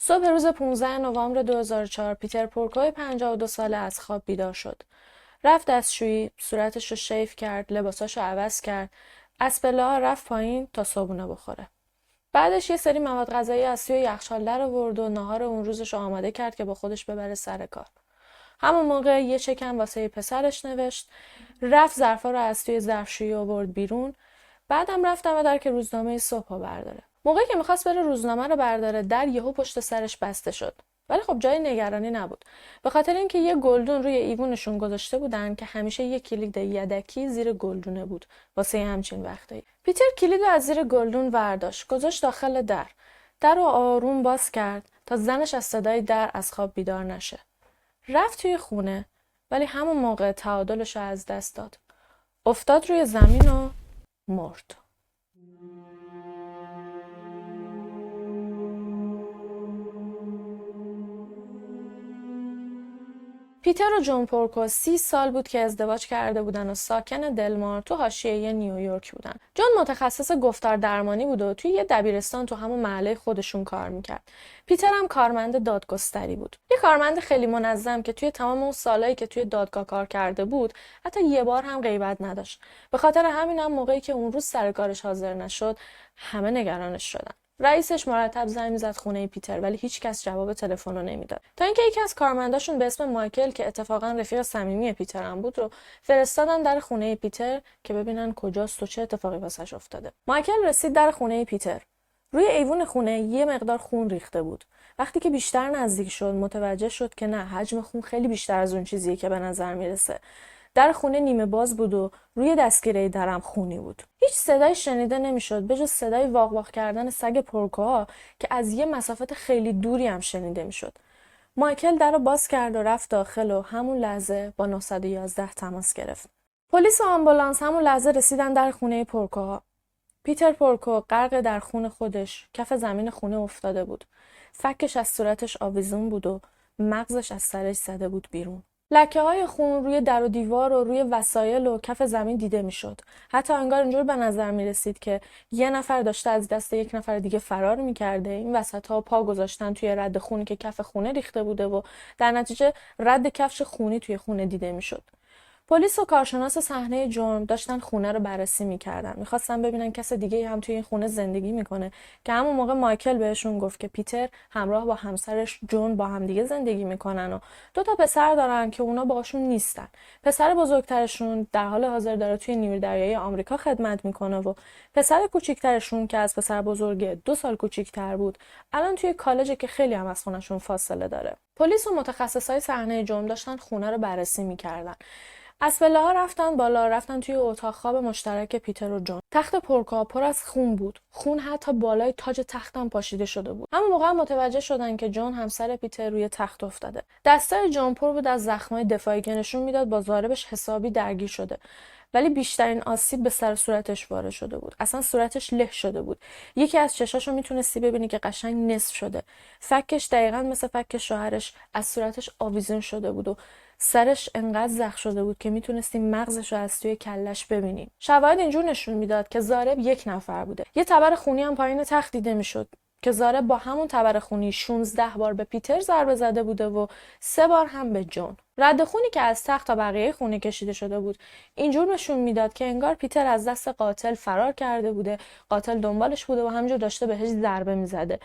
صبح روز 15 نوامبر 2004 پیتر پورکوی 52 ساله از خواب بیدار شد. رفت دستشویی، صورتش رو شیف کرد، لباساش رو عوض کرد، از پله‌ها رفت پایین تا صبحونه بخوره. بعدش یه سری مواد غذایی از توی یخچال در آورد و ناهار اون روزش رو آماده کرد که با خودش ببره سر کار. همون موقع یه چکم واسه پسرش نوشت، رفت ظرفا رو از توی ظرفشویی آورد بیرون. بعدم رفت دم در که روزنامه صبح رو برداره. موقعی که میخواست بره روزنامه رو برداره، در یهو پشت سرش بسته شد. ولی خب جای نگرانی نبود. به خاطر اینکه یه گلدون روی ایوونشون گذاشته بودن که همیشه یه کلید یدکی زیر گلدونه بود واسه همچین وقتایی. پیتر کلید رو از زیر گلدون ورداشت، گذاشت داخل در. در رو آروم باز کرد تا زنش از صدای در از خواب بیدار نشه. رفت توی خونه، ولی همون موقع تعادلش رو از دست داد. افتاد روی زمین و مرد. پیتر و جون پورکو 30 سال بود که ازدواج کرده بودن و ساکن دلمار تو حاشیه نیویورک بودن. جون متخصص گفتار درمانی بود و توی یه دبیرستان تو همون محله خودشون کار میکرد. پیتر هم کارمند دادگستری بود. یه کارمند خیلی منظم که توی تمام اون سالایی که توی دادگاه کار کرده بود، حتی یه بار هم غیبت نداشت. به خاطر همین هم موقعی که اون روز سر کارش حاضر نشد، همه نگرانش شدن. رئیسش مرتب زنگ میزد خونه پیتر، ولی هیچ کس جواب تلفن رو نمیداد. تا اینکه یکی از کارمنداشون به اسم مایکل که اتفاقا رفیق صمیمی پیتر هم بود رو فرستادن در خونه پیتر که ببینن کجاست و چه اتفاقی واسش افتاده. مایکل رسید در خونه پیتر. روی ایوون خونه یه مقدار خون ریخته بود. وقتی که بیشتر نزدیک شد متوجه شد که نه، حجم خون خیلی بیشتر از اون چیزیه که به نظر میرسه. در خونه نیمه باز بود و روی دستگیره درم خونی بود. هیچ صدایی شنیده نمیشد به جز صدای واق واق کردن سگ پورکوها که از یه مسافت خیلی دوری هم شنیده میشد. مایکل در رو باز کرد و رفت داخل و همون لحظه با 911 تماس گرفت. پلیس و آمبولانس همون لحظه رسیدن در خونه پورکوها. پیتر پورکو غرق در خون خودش کف زمین خونه افتاده بود. فکش از صورتش آویزون بود و مغزش از سرش زده بود بیرون. لکه‌های خون روی در و دیوار و روی وسایل و کف زمین دیده میشد. حتی انگار اینجور به نظر می رسید که یه نفر داشته از دست یک نفر دیگه فرار می‌کرده. این وسط‌ها پا گذاشتن توی رد خونی که کف خونه ریخته بوده و در نتیجه رد کفش خونی توی خونه دیده میشد. پلیس و کارشناس صحنه جرم داشتن خونه رو بررسی می‌کردن. می‌خواستن ببینن کس دیگه هم توی این خونه زندگی میکنه که همون موقع مایکل بهشون گفت که پیتر همراه با همسرش جون با هم دیگه زندگی میکنن و 2 تا پسر دارن که اونا باهاشون نیستن. پسر بزرگترشون در حال حاضر داره توی نیمه‌دریایی آمریکا خدمت میکنه و پسر کوچیکترشون که از پسر بزرگ 2 سال کوچیک‌تر بود الان توی کالجه که خیلی هم از خونه‌شون فاصله داره. پلیس و متخصصای صحنه جرم داشتن خونه رو بررسی میکردن. از پله‌ها رفتن بالا، رفتن توی اتاق خواب مشترک پیتر و جون. تخت پرکا پر از خون بود. خون حتی بالای تاج تختم پاشیده شده بود. همون موقع متوجه شدن که جون همسر پیتر روی تخت افتاده. دستای جون پر بود از زخمای دفاعی که نشون میداد با ضاربش حسابی درگیر شده. ولی بیشترین آسیب به سر صورتش وارد شده بود. اصلا صورتش له شده بود. یکی از چشاشو میتونستی ببینی که قشنگ نصف شده. فکش دقیقاً مثل فک شوهرش از صورتش آویزون شده بود و سرش انقدر زخم شده بود که میتونستی مغزش رو از توی کلش ببینی. شواهد اینجور نشون میداد که ضارب یک نفر بوده. یه تبر خونی هم پایین تخت دیده میشد که ضارب با همون تبر خونی 16 بار به پیتر ضربه زده بوده و 3 بار هم به جون. رد خونی که از تخت تا بقیه خونه کشیده شده بود اینجور نشون میداد که انگار پیتر از دست قاتل فرار کرده بوده، قاتل دنبالش بوده و همینجور داشته بهش ضربه میزده.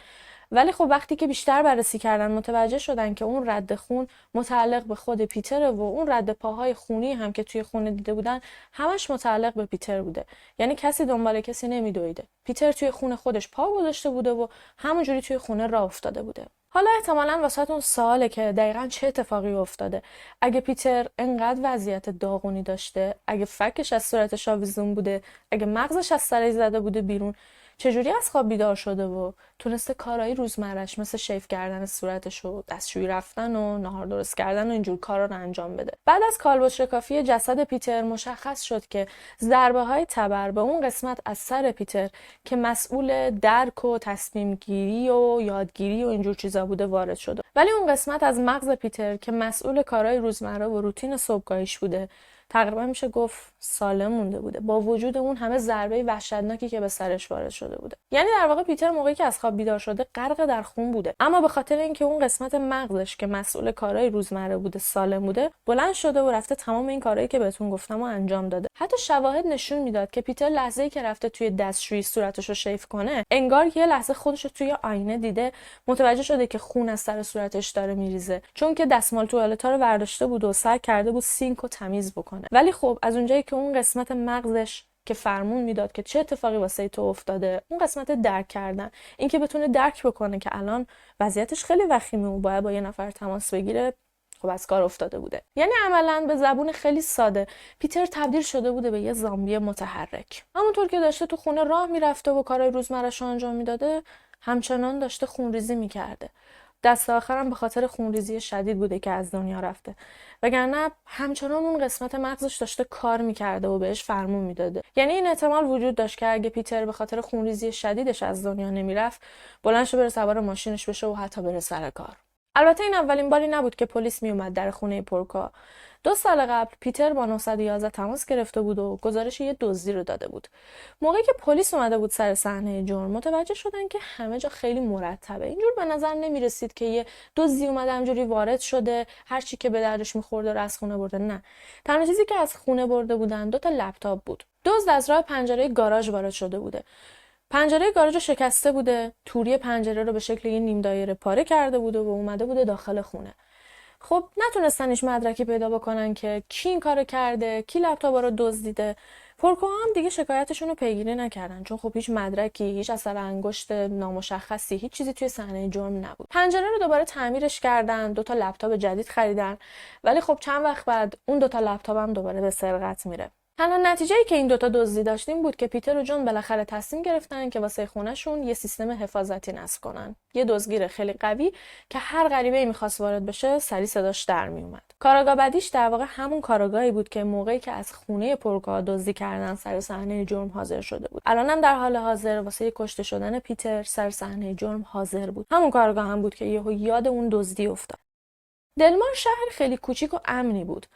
ولی خب وقتی که بیشتر بررسی کردن متوجه شدن که اون رد خون متعلق به خود پیتره و اون رد پاهای خونی هم که توی خونه دیده بودن همش متعلق به پیتر بوده. یعنی کسی دنبال کسی نمیدویده. پیتر توی خونه خودش پا گذاشته بوده و همونجوری توی خونه راه افتاده بوده. حالا احتمالاً واسهتون سواله که دقیقاً چه اتفاقی افتاده. اگه پیتر انقدر وضعیت داغونی داشته، اگه فکش از صورتش آویزون بوده، اگه مغزش از سرش زده بوده بیرون، چجوری از خواب بیدار شده و تونسته کارهای روزمرش مثل شیف کردن صورتش و دستشویی رفتن و نهار درست کردن و اینجور کارا رو انجام بده. بعد از کالبد شکافی جسد پیتر مشخص شد که ضربه های تبر به اون قسمت از سر پیتر که مسئول درک و تصمیم گیری و یادگیری و اینجور چیزا بوده وارد شده. ولی اون قسمت از مغز پیتر که مسئول کارهای روزمره و روتین صبحگاهیش بوده تقریبا میشه گفت سالم مونده بوده، با وجود اون همه ضربه وحشتناکی که به سرش وارد شده بوده. یعنی در واقع پیتر موقعی که از خواب بیدار شده غرق در خون بوده، اما به خاطر اینکه اون قسمت مغزش که مسئول کارهای روزمره بوده سالم بوده، بلند شده و رفته تمام این کارهایی که بهتون گفتم و انجام داده. حتی شواهد نشون میداد که پیتر لحظه‌ای که رفته توی دستشویی صورتش رو شیف کنه، انگار یه لحظه خودش رو توی آینه دیده، متوجه شده که خون از سر صورتش داره میریزه، چون که دستمال توالتا رو برداشته بود و سعی کرده بود سینک رو تمیز بکنه. ولی خب از اونجایی که اون قسمت مغزش که فرمون میداد که چه اتفاقی واسه تو افتاده، اون قسمت درک کردن، اینکه بتونه درک بکنه که الان وضعیتش خیلی وخیمه و باید با یه نفر تماس بگیره، خب از کار افتاده بوده. یعنی عملاً به زبون خیلی ساده پیتر تبدیل شده بوده به یه زامبی متحرک. همونطور که داشته تو خونه راه میرفته و کارهای روزمره‌اش انجام میداده، همچنان داشته خونریزی میکرده. دست آخرم به خاطر خونریزی شدید بوده که از دنیا رفته، وگرنه همچنان اون قسمت مغزش داشته کار میکرده و بهش فرمون میداده. یعنی این احتمال وجود داشت که اگه پیتر به خاطر خونریزی شدیدش از دنیا نمیرفت، بلند شه بره سوار ماشینش بشه و حتی بره سر کار. البته این اولین باری نبود که پلیس میومد در خونه پورکا. 2 سال قبل پیتر با 911 تماس گرفته بود و گزارش یه دزدی رو داده بود. موقعی که پلیس اومده بود سر صحنه جرم، متوجه شدن که همه جا خیلی مرتبه. اینجور به نظر نمیرسید که یه دزدی اومده همجوری وارد شده، هر چی که به دردش میخورده رو از خونه برده. نه، تنها چیزی که از خونه برده بودن 2 تا لپتاپ بود. دزد از راه پنجره گاراژ وارد شده بوده. پنجره گاراژ رو شکسته بوده، توری پنجره رو به شکل یه نیم دایره پاره کرده بوده و اومده بوده داخل خونه. خب نتونستن هیچ مدرکی پیدا بکنن که کی این کارو کرده، کی لپتاپا رو دزدیده. پورکو هم دیگه شکایتشون رو پیگیری نکردن، چون خب هیچ مدرکی، هیچ اثر انگشت نامشخصی، هیچ چیزی توی صحنه جرم نبود. پنجره رو دوباره تعمیرش کردن، 2 تا لپتاپ جدید خریدن، ولی خب چند وقت بعد اون 2 تا لپتاپ هم دوباره به سرقت میره. تنها نتیجه‌ای که این 2 تا دزدی داشت این بود که پیتر و جون بالاخره تصمیم گرفتن که واسه خونه‌شون یه سیستم حفاظتی نصب کنن. یه دزدگیر خیلی قوی که هر غریبه‌ای می‌خواست وارد بشه، سریع صداش در میومد. کاراگاه بعدیش در واقع همون کاراگاهی بود که موقعی که از خونه پورکا دزدی کردن سر صحنه جرم حاضر شده بود. الانم در حال حاضر واسه کشته شدن پیتر سر صحنه جرم حاضر بود. همون کاراگاه هم بود که یهو یاد اون دزدی افتاد. دلمار شهر خیلی کوچیک و امنی بود.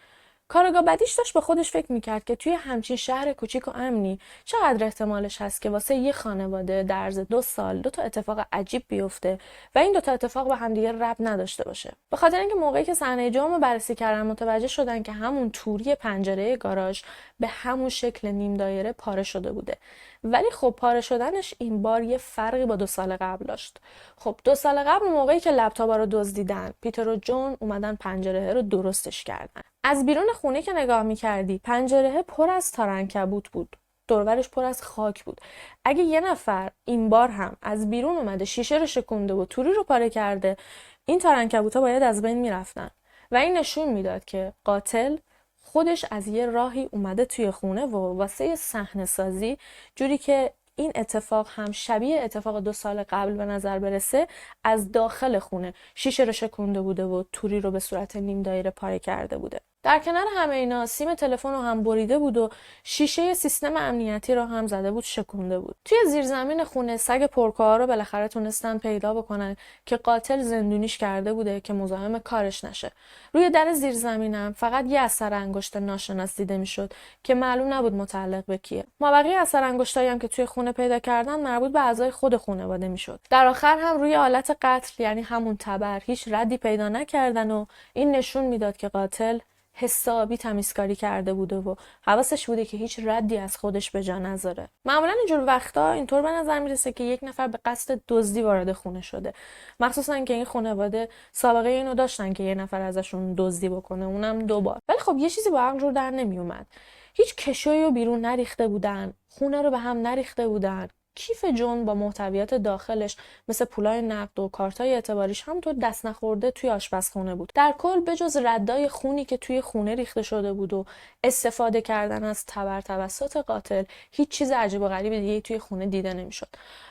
کارگاه بعدیش داشت به خودش فکر میکرد که توی همچین شهر کوچیک و امنی چقدر احتمالش هست که واسه یه خانواده در عرض 2 سال 2 تا اتفاق عجیب بیفته و این 2 تا اتفاق به همدیگه ربط نداشته باشه. به خاطر اینکه موقعی که صحنه جرم رو بررسی کردن متوجه شدن که همون توری پنجره گاراژ به همون شکل نیم دایره پاره شده بوده. ولی خب پاره شدنش این بار یه فرقی با 2 سال قبل داشت. خب 2 سال قبل موقعی که لپتاپا رو دزدیدن، پیتر و جون اومدن پنجره رو درستش کردن. از بیرون خونه که نگاه می‌کردی، پنجره پر از تارعنکبوت بود. دورورش پر از خاک بود. اگه یه نفر این بار هم از بیرون اومده شیشه رو شکونده و توری رو پاره کرده، این تارعنکبوت‌ها باید از بین میرفتن. و این نشون میداد که قاتل خودش از یه راهی اومده توی خونه و واسه صحنه سازی، جوری که این اتفاق هم شبیه اتفاق 2 سال قبل به نظر برسه، از داخل خونه شیشه رو شکونده بوده و توری رو به صورت نیم دایره پاره کرده بوده. در کنار همه اینا سیم تلفن رو هم بریده بود و شیشه سیستم امنیتی رو هم زده بود، شکونده بود. توی زیرزمین خونه سگ پورکوها رو بالاخره تونستن پیدا بکنن که قاتل زندونیش کرده بوده که مزاحم کارش نشه. روی در زیرزمینم فقط یه اثر انگشت ناشناس دیده میشد که معلوم نبود متعلق به کیه. مابقی اثر انگشتایی هم که توی خونه پیدا کردن مربوط به اعضای خود خانواده میشد. در آخر هم روی آلت قتل، یعنی همون تبر، هیچ ردی پیدا نکردن و این نشون میداد که قاتل حسابی تمیزکاری کرده بوده و حواسش بوده که هیچ ردی از خودش به جا نذاره. معمولا اینجور وقتا اینطور به نظر میرسه که یک نفر به قصد دزدی وارد خونه شده، مخصوصا که این خانواده سابقه اینو داشتن که یه نفر ازشون دزدی بکنه، اونم 2 بار. ولی خب یه چیزی با عقل جور در نمیومد. هیچ کشویی رو بیرون نریخته بودن، خونه رو به هم نریخته بودن. کیف جون با محتویات داخلش مثل پولای نقد و کارتای اعتباریش همونطور دست نخورده توی آشپزخونه بود. در کل بجز ردای خونی که توی خونه ریخته شده بود و استفاده کردن از تبر توسط قاتل، هیچ چیز عجیب و غریب دیگه توی خونه دیده نمیشد.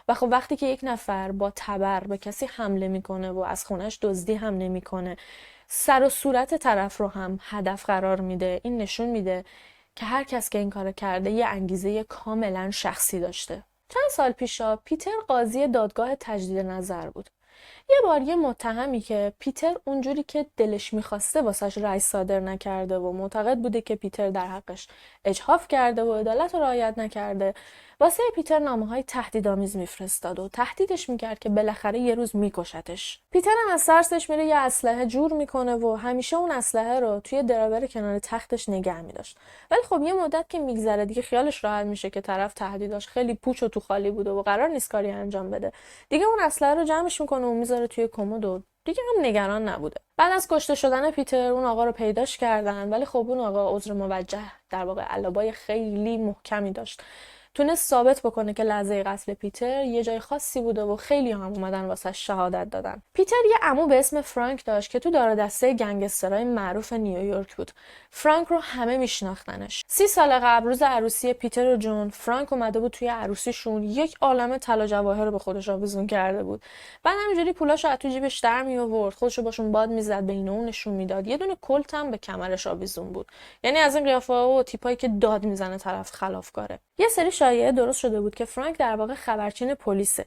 و خب وقتی که یک نفر با تبر به کسی حمله میکنه و از خونش دزدی هم نمیکنه، سر و صورت طرف رو هم هدف قرار میده، این نشون میده که هر کس که این کارو کرده یه انگیزه کاملا شخصی داشته. چند سال پیشا پیتر قاضی دادگاه تجدید نظر بود. یه بار یه متهمی که پیتر اونجوری که دلش میخواسته واسش رأی صادر نکرده و معتقد بوده که پیتر در حقش اجحاف کرده و عدالت رو رعایت نکرده، واسه پیتر نامه‌های تهدیدآمیز میفرستاد و تهدیدش میکرد که بالاخره یه روز میکشتش. پیتر هم از ترسش میره یه اسلحه جور میکنه و همیشه اون اسلحه رو توی دراور کنار تختش نگه میداشت. ولی خب یه مدت که میگذره دیگه خیالش راحت میشه که طرف تهدیداش خیلی پوچ و تو خالی بوده و قرار نیست کاری انجام بده. دیگه اون اسلحه رو جمعش میکنه و میذاره توی کمد و دیگه هم نگران نبوده. بعد از کشته شدن پیتر اون آقا رو پیداش کردن، ولی خب اون آقا عذر موجه در واقع علابای خیلی محکمی داشت. تونست ثابت بکنه که لحظه قتل پیتر یه جای خاصی بوده و خیلی هم اومدن واسه شهادت دادن. پیتر یه عمو به اسم فرانک داشت که تو دار دسته گنگسترهای معروف نیویورک بود. فرانک رو همه میشناختنش. 30 سال قبل روز عروسی پیتر و جون، فرانک اومده بود توی عروسیشون یک عالمه طلا جواهر رو به خودش آویزون کرده بود. بعد همینجوری پولاشو از تو جیبش در می آورد، خودشو باشون باد میزد، به اینا نشون میداد. یه دونه کلت هم به کمرش آویزون بود. یعنی از این قیافه‌ها و تیپایی که داد میزنه طرف خلافکاره. یه سری شایعه درست شده بود که فرانک در واقع خبرچین پلیسه.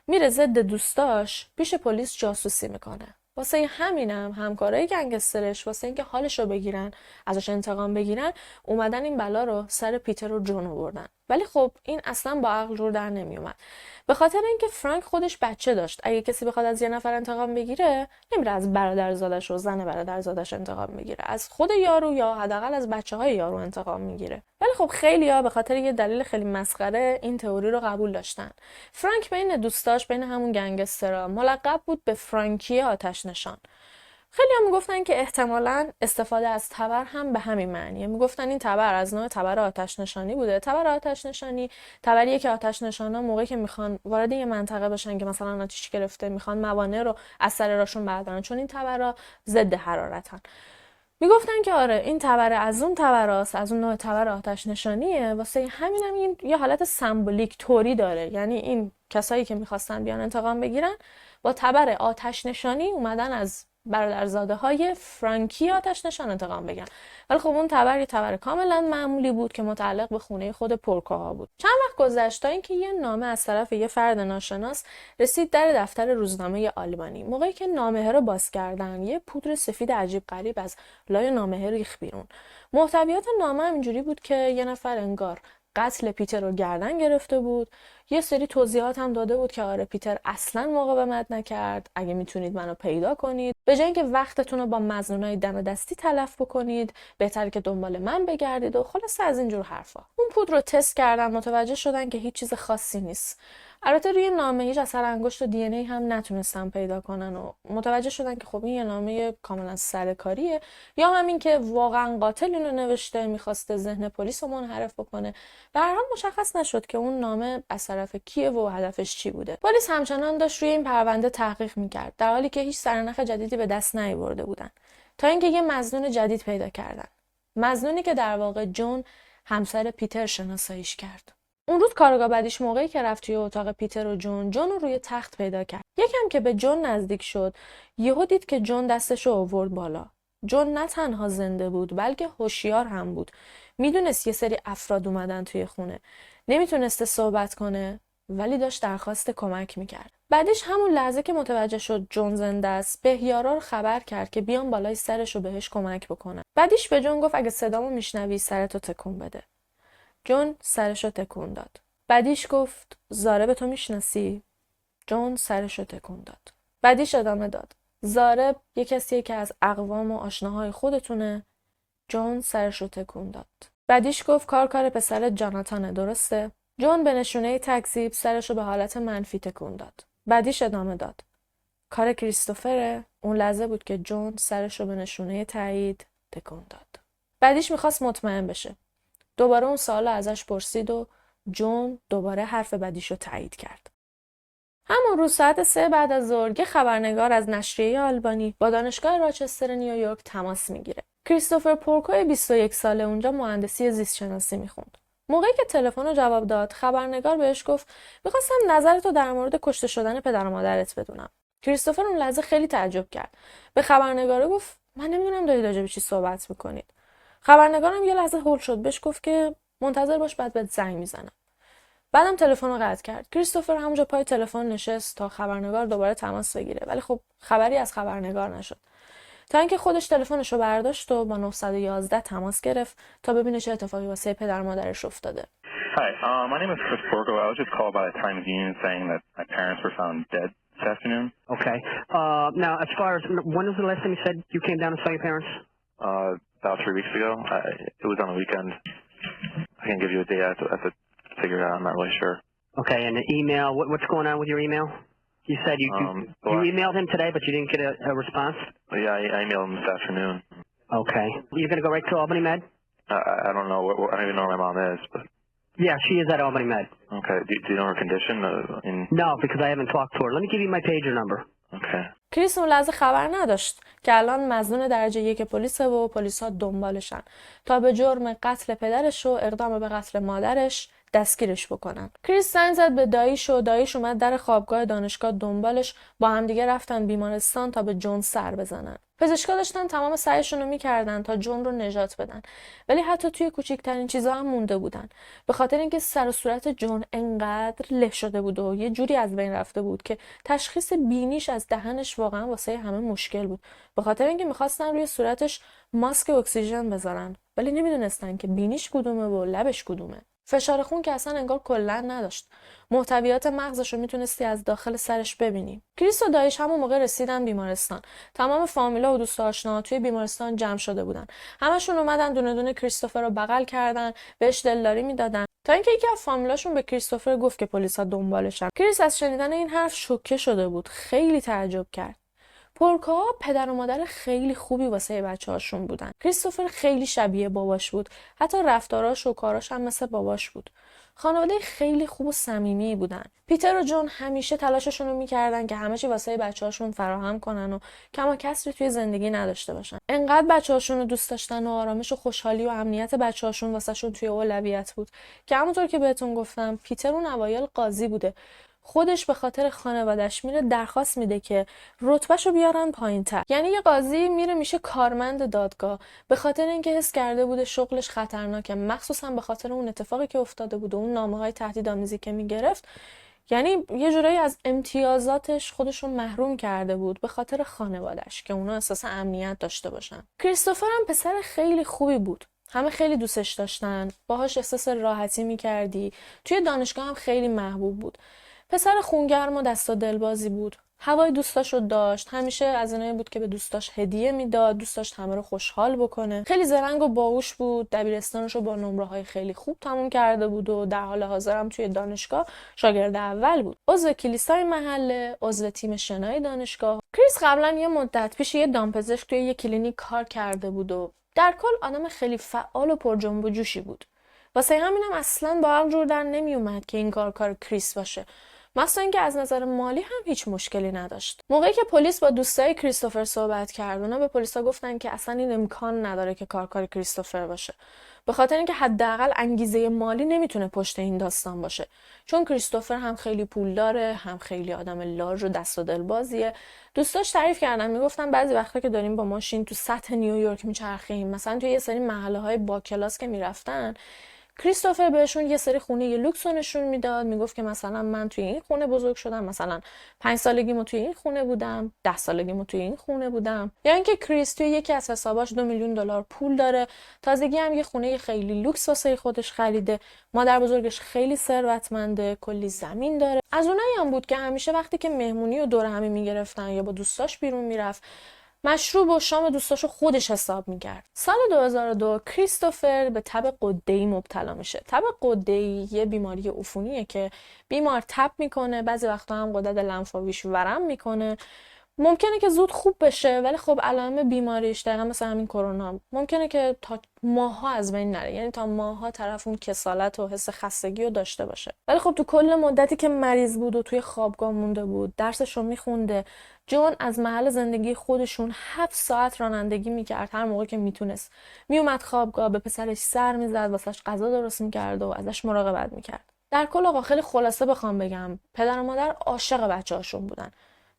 میره ضد دوستاش پیش پلیس جاسوسی میکنه. واسه همینم همکارای گنگسترش واسه اینکه حالش رو بگیرن، ازش انتقام بگیرن، اومدن این بلا رو سر پیتر و جون آوردن. ولی خب این اصلا با عقل جور در نمیومد. به خاطر اینکه فرانک خودش بچه داشت. اگه کسی بخواد از یه نفر انتقام بگیره، نمیره از برادرزادش و زن برادرزادش انتقام بگیره. از خود یارو یا حداقل از بچه‌های یارو انتقام میگیره. ولی خب خیلی‌ها به خاطر یه دلیل خیلی مسخره این تئوری رو قبول داشتن. فرانک بین دوستاش، بین همون گنگسترها، ملقب بود به فرانکی آتش نشان. خیلی هم میگفتن که احتمالاً استفاده از تبر هم به همین معنیه. میگفتن این تبر از نوع تبر آتش نشانی بوده. تبر آتش نشانی تبریه که آتش نشانا موقعی که میخوان وارد یه منطقه بشن که مثلا آتش گرفته، میخوان موانع رو از سر راشون بردارن، چون این تبرها ضد حرارتن. میگفتن که آره این تبر از اون تبراست، از اون نوع تبر آتش نشانیه. واسه همینم این یه حالت سمبولیک طوری داره. یعنی این کسایی که میخواستن بیان انتقام بگیرن با تبر آتش نشانی اومدن از برادرزاده های فرانکی آتش نشان انتقام بگیرن. ولی خب اون تبر یه تبر کاملا معمولی بود که متعلق به خونه خود پورکوها بود. چند وقت گذشت تا اینکه یه نامه از طرف یه فرد ناشناس رسید در دفتر روزنامه آلمانی. موقعی که نامه رو باز کردن، یه پودر سفید عجیب غریب از لای نامه ریخت بیرون. محتویات نامه اینجوری بود که یه نفر انگار قتل پیتر رو گردن گرفته بود. یه سری توضیحات هم داده بود که آره پیتر اصلاً مقاومت نکرد، اگه میتونید منو پیدا کنید، به جای اینکه وقتتون رو با مظنونای دم دستی تلف بکنید بهتره که دنبال من بگردید و خلاصه از اینجور حرفا. اون پودر رو تست کردن، متوجه شدن که هیچ چیز خاصی نیست. البته روی نامه هیچ اثر انگشت و دی ان ای هم نتونستن پیدا کنن و متوجه شدن که خب این یه نامه کاملا سرکاریه، یا همین که واقعا قاتل اینو نوشته میخواسته ذهن پلیس رو منحرف بکنه. به هر حال مشخص نشد که اون نامه از طرف کیه و هدفش چی بوده. پلیس همچنان داشت روی این پرونده تحقیق میکرد در حالی که هیچ سرنخ جدیدی به دست نیاورده بودن، تا اینکه یه مظنون جدید پیدا کردن. مظنونی که در واقع جون همسر پیتر شناساییش کرد. اون روز کارآگاه بعدیش موقعی که رفت توی اتاق پیتر و جون رو روی تخت پیدا کرد. یکم که به جون نزدیک شد، یهو دید که جون دستشو آورد بالا. جون نه تنها زنده بود بلکه هوشیار هم بود. میدونست یه سری افراد اومدن توی خونه. نمیتونسته صحبت کنه ولی داشت درخواست کمک میکرد. بعدش همون لحظه که متوجه شد جون زنده است، بهیارا رو خبر کرد که بیان بالای سرش رو بهش کمک بکنن. بعدش به جون گفت اگه صدامو میشنوی سرتو تکون بده. جون سرشو تکون داد. بعدیش گفت زارب تو میشناسی؟ جون سرشو تکون داد. بعدیش ادامه داد. زارب یه کسیه که از اقوام و آشناهای خودتونه. جون سرشو تکون داد. بعدیش گفت کار پسر جاناتانه، درسته؟ جون به نشونه تکذیب سرشو به حالت منفی تکون داد. بعدیش ادامه داد. کار کریستوفره؟ اون لحظه بود که جون سرشو به نشونه تایید تکون داد. بعدیش میخواست مطمئن بشه. دوباره اون سوال ازش پرسید و جون دوباره حرف بعدیشو تایید کرد. همون روز ساعت 3 بعد از ظهر یه خبرنگار از نشریه آلبانی با دانشگاه راچستر نیویورک تماس میگیره. کریستوفر پورکو 21 ساله اونجا مهندسی زیست شناسی میخوند. موقعی که تلفن رو جواب داد، خبرنگار بهش گفت میخواستم نظرتو در مورد کشته شدن پدر و مادرت بدونم. کریستوفر اون لحظه خیلی تعجب کرد. به خبرنگار گفت من نمیدونم دارید راجع به چی صحبت میکنید. خبرنگارم یه لحظه هول شد، بهش گفت که منتظر باش بعد بهت زنگ میزنم. بعدم تلفن رو قطع کرد. کریستوفر همونجا پای تلفن نشست تا خبرنگار دوباره تماس بگیره، ولی خب خبری از خبرنگار نشد. تا اینکه خودش تلفنش رو برداشت و با 911 تماس گرفت تا ببینه چه اتفاقی واسه پدر مادرش افتاده. Hi, my name is Chris Borgo. I was just called by the Times Union saying that my parents were found dead this afternoon. Okay. Now, as far as when was the last time you said you came down and saw your parents? About 3 weeks ago. It was on the weekend. I can give you a day. I have to figure it out. I'm not really sure. Okay, and the email. What's going on with your email? You said you emailed him today, but you didn't get a response? Yeah, I emailed him this afternoon. Okay. You're going to go right to Albany Med? I don't know. I don't even know where my mom is, but... Yeah, she is at Albany Med. Okay. Do you know her condition? No, because I haven't talked to her. Let me give you my pager number. Okay. کریس اون لحظه خبر نداشت که الان مظنون درجه 1 پلیسه و پلیسا دنبالشن تا به جرم قتل پدرش و اقدام به قتل مادرش دستگیرش بکنن. کریس زنگ زد به داییش و داییش اومد در خوابگاه دانشگاه دنبالش، با هم دیگه رفتن بیمارستان تا به جون سر بزنن. پزشکا داشتن تمام سعیشون رو میکردن تا جون رو نجات بدن، ولی حتی توی کوچکترین چیزا هم مونده بودن، به خاطر اینکه سر و صورت جون انقدر له شده بود و یه جوری از بین رفته بود که تشخیص بینیش از دهنش واقعا واسه همه مشکل بود، به خاطر اینکه میخواستن روی صورتش ماسک اکسیژن بزنن ولی نمیدونستن که بینیش کدومه و لبش کدومه. فشار خون که اصلا انگار کلا نداشت. محتویات مغزش رو میتونستی از داخل سرش ببینی. کریس و دایش همون موقع رسیدن بیمارستان. تمام فامیلا و دوست آشنا توی بیمارستان جمع شده بودن. همشون اومدن دونه دونه کریستوفر رو بغل کردن، بهش دلداری میدادن. تا اینکه یکی از فامیلاشون به کریستوفر گفت که پلیسا دنبالشن. کریس از شنیدن این حرف شوکه شده بود. خیلی تعجب کرد. پورکا پدر و مادر خیلی خوبی واسه بچه‌هاشون بودن. کریستوفر خیلی شبیه باباش بود. حتی رفتاراش و کاراش هم مثل باباش بود. خانواده خیلی خوب و صمیمی بودن. پیتر و جون همیشه تلاششون رو می‌کردن که همه چی واسه بچه‌هاشون فراهم کنن و کما کسری توی زندگی نداشته باشن. انقدر بچه‌هاشون رو دوست داشتن و آرامش و خوشحالی و امنیت بچه‌هاشون واسهشون توی اولویت بود که همونطور که بهتون گفتم پیتر اون اوایل قاضی بوده. خودش به خاطر خانواده‌اش میره درخواست میده که رتبهشو بیارن پایین‌تر. یعنی یه قاضی میره میشه کارمند دادگاه به خاطر اینکه حس کرده بوده شغلش خطرناکه، مخصوصا به خاطر اون اتفاقی که افتاده بود و اون نامه‌های تهدیدآمیزی که میگرفت. یعنی یه جورایی از امتیازاتش خودشو محروم کرده بود به خاطر خانواده‌اش که اونا احساس امنیت داشته باشن. کریستوفر هم پسر خیلی خوبی بود. همه خیلی دوستش داشتن، باهاش احساس راحتی می‌کردی. توی دانشگاه هم خیلی محبوب بود. پسر خونگرم و دست و دلبازی بود. هوای دوستاشو داشت. همیشه از اینایی بود که به دوستاش هدیه میداد. دوست داشت همه رو خوشحال بکنه. خیلی زرنگ و باهوش بود. دبیرستانشو با نمره‌های خیلی خوب تموم کرده بود و در حال حاضر هم توی دانشگاه شاگرد اول بود. عضو کلیسای محله، عضو تیم شنای دانشگاه. کریس قبلا یه مدت پیش یه دامپزشک توی یه کلینیک کار کرده بود و در کل آدم خیلی فعال و پر جنب و جوشی بود. واسه همینم اصلاً با هم جور در نمی اومد که این کار کریس باشه. مثلا اینکه از نظر مالی هم هیچ مشکلی نداشت. موقعی که پلیس با دوستای کریستوفر صحبت کرد، اونا به پلیسا گفتن که اصلا این امکان نداره که کار کریستوفر باشه. به خاطر اینکه حداقل انگیزه مالی نمیتونه پشت این داستان باشه. چون کریستوفر هم خیلی پول داره، هم خیلی آدم لارژ و دست و دلبازیه. دوستاش تعریف کردن، میگفتن بعضی وقتا که داریم با ماشین تو سطح نیویورک میچرخیم، مثلا توی یه سری محله‌های با کلاس که میرفتن، کریستوفر بهشون یه سری خونه یه لوکس رو نشون میداد، میگفت که مثلا من توی این خونه بزرگ شدم، مثلا 5 سالگیمو توی این خونه بودم، 10 سالگیمو توی این خونه بودم. یا اینکه کریس توی یکی از حساباش $2 میلیون پول داره، تازگی هم یه خونه خیلی لوکس واسه خودش خریده، مادر بزرگش خیلی ثروتمنده، کلی زمین داره. از اونایی هم بود که همیشه وقتی که مهمونی و دور همی میگرفتن یا با دوستاش بیرون میرفت، مشروب و شام دوستاشو خودش حساب میکرد. سال 2002 کریستوفر به تب غده‌ای مبتلا میشه. تب غده‌ای یه بیماری عفونیه که بیمار تب میکنه، بعضی وقتا هم غدد لنفاویش ورم میکنه. ممکنه که زود خوب بشه ولی خب علائم بیماریش دقیقا مثل همین کرونا ممکنه که تا ماها از بین نره، یعنی تا ماها طرف اون کسالت و حس خستگی رو داشته باشه. ولی خب تو کل مدتی که مریض بود و توی خوابگاه مونده بود، درسش رو میخونده. جون از محل زندگی خودشون 7 ساعت رانندگی میکرد هر موقع که میتونست. میومد خوابگاه، به پسرش سر میزد، واسش غذا درست میکرد و ازش مراقبت میکرد. در کل آقا خیلی خلاصه بخوام بگم، پدر و مادر عاشق بچه‌هاشون بودن.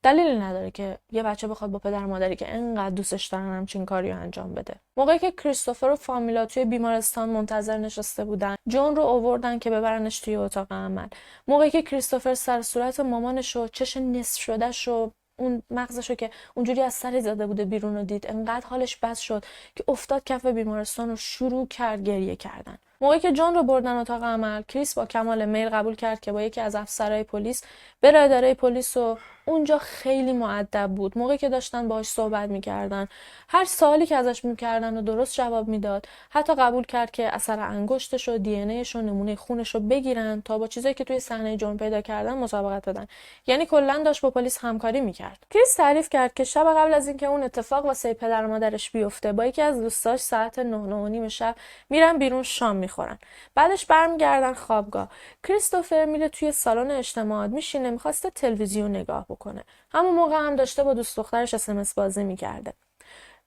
دلیلی نداره که یه بچه بخواد با پدر مادری که انقدر دوستش دارن همچین کاری رو انجام بده. موقعی که کریستوفر و فامیلا توی بیمارستان منتظر نشسته بودن، جون رو آوردن که ببرنش توی اتاق عمل. موقعی که کریستوفر سر صورت مامانش و چش نصف شدهش و اون مغزشو که اونجوری از سر زده بوده بیرون رو دید، انقدر حالش بد شد که افتاد کف بیمارستان و شروع کرد گریه کردن. موقعی که جون رو بردن اتاق عمل، کریس با کمال میل قبول کرد که با یکی از افسرهای پلیس بره اداره پلیس و اونجا خیلی مؤدب بود. موقعی که داشتن باهاش صحبت میکردن، هر سوالی که ازش میکردن و درست جواب میداد. حتی قبول کرد که اثر انگشتش و دی ان ایش و نمونه خونش رو بگیرن تا با چیزایی که توی صحنه جرم پیدا کردن مسابقت بدن. یعنی کلا داشت با پلیس همکاری میکرد. کریس تعریف کرد که شب قبل از اینکه اون اتفاق واسه پدر و مادرش بیفته، با یکی از دوستاش ساعت 9:09 شب میرن بیرون شام میخورن. بعدش برمیگردن خوابگاه. کریستوفر میره توی سالن اجتماعات میشینه، میخواسته تلویزیون نگاه بکنه. همون موقع هم داشته با دوست دخترش SMS بازی میکرده.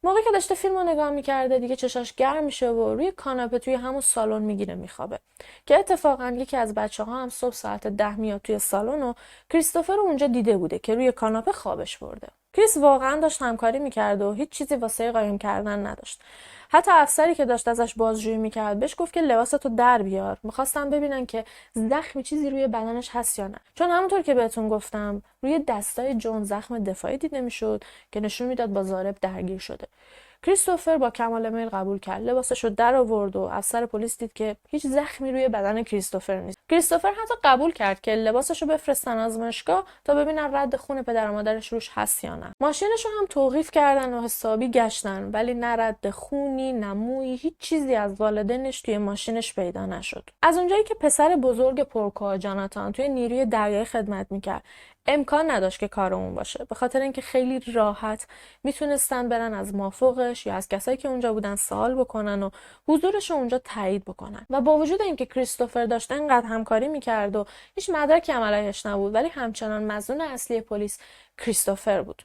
موقعی که داشته فیلمو نگاه میکرده دیگه چشاش گرم میشه و روی کاناپه توی همون سالن میگیره میخوابه. که اتفاقا یکی از بچه‌ها هم صبح ساعت 10 میاد توی سالن و کریستوفر رو اونجا دیده بوده که روی کاناپه خوابش برده. کریس واقعا داشت همکاری میکرد و هیچ چیزی واسه قایم کردن نداشت. حتی افسری که داشت ازش بازجویی میکرد بهش گفت که لباستو در بیار. میخواستم ببینن که زخمی چیزی روی بدنش هست یا نه. چون همونطور که بهتون گفتم روی دستای جون زخم دفاعی دیده میشد که نشون میداد با ضارب درگیر شده. کریستوفر با کمال میل قبول کرد، لباسشو در آورد و افسر پلیس دید که هیچ زخمی روی بدن کریستوفر نیست. کریستوفر حتی قبول کرد که لباسشو بفرستن آزمایشگاه تا ببینن رد خون پدر و مادرش روش هست یا نه. ماشینشو هم توقیف کردن و حسابی گشتن، ولی نه رد خونی نه مویی، هیچ چیزی از والدینش توی ماشینش پیدا نشد. از اونجایی که پسر بزرگ پورکو جاناتان توی نیروی دریایی خدمت میکرد، امکان نداشت که کار اون باشه، به خاطر اینکه خیلی راحت میتونستن برن از مافوقش یا از کسایی که اونجا بودن سوال بکنن و حضورش رو اونجا تایید بکنن. و با وجود اینکه کریستوفر داشت انقدر همکاری میکرد و هیچ مدرکی علیهش نبود، ولی همچنان مظنون اصلی پلیس کریستوفر بود.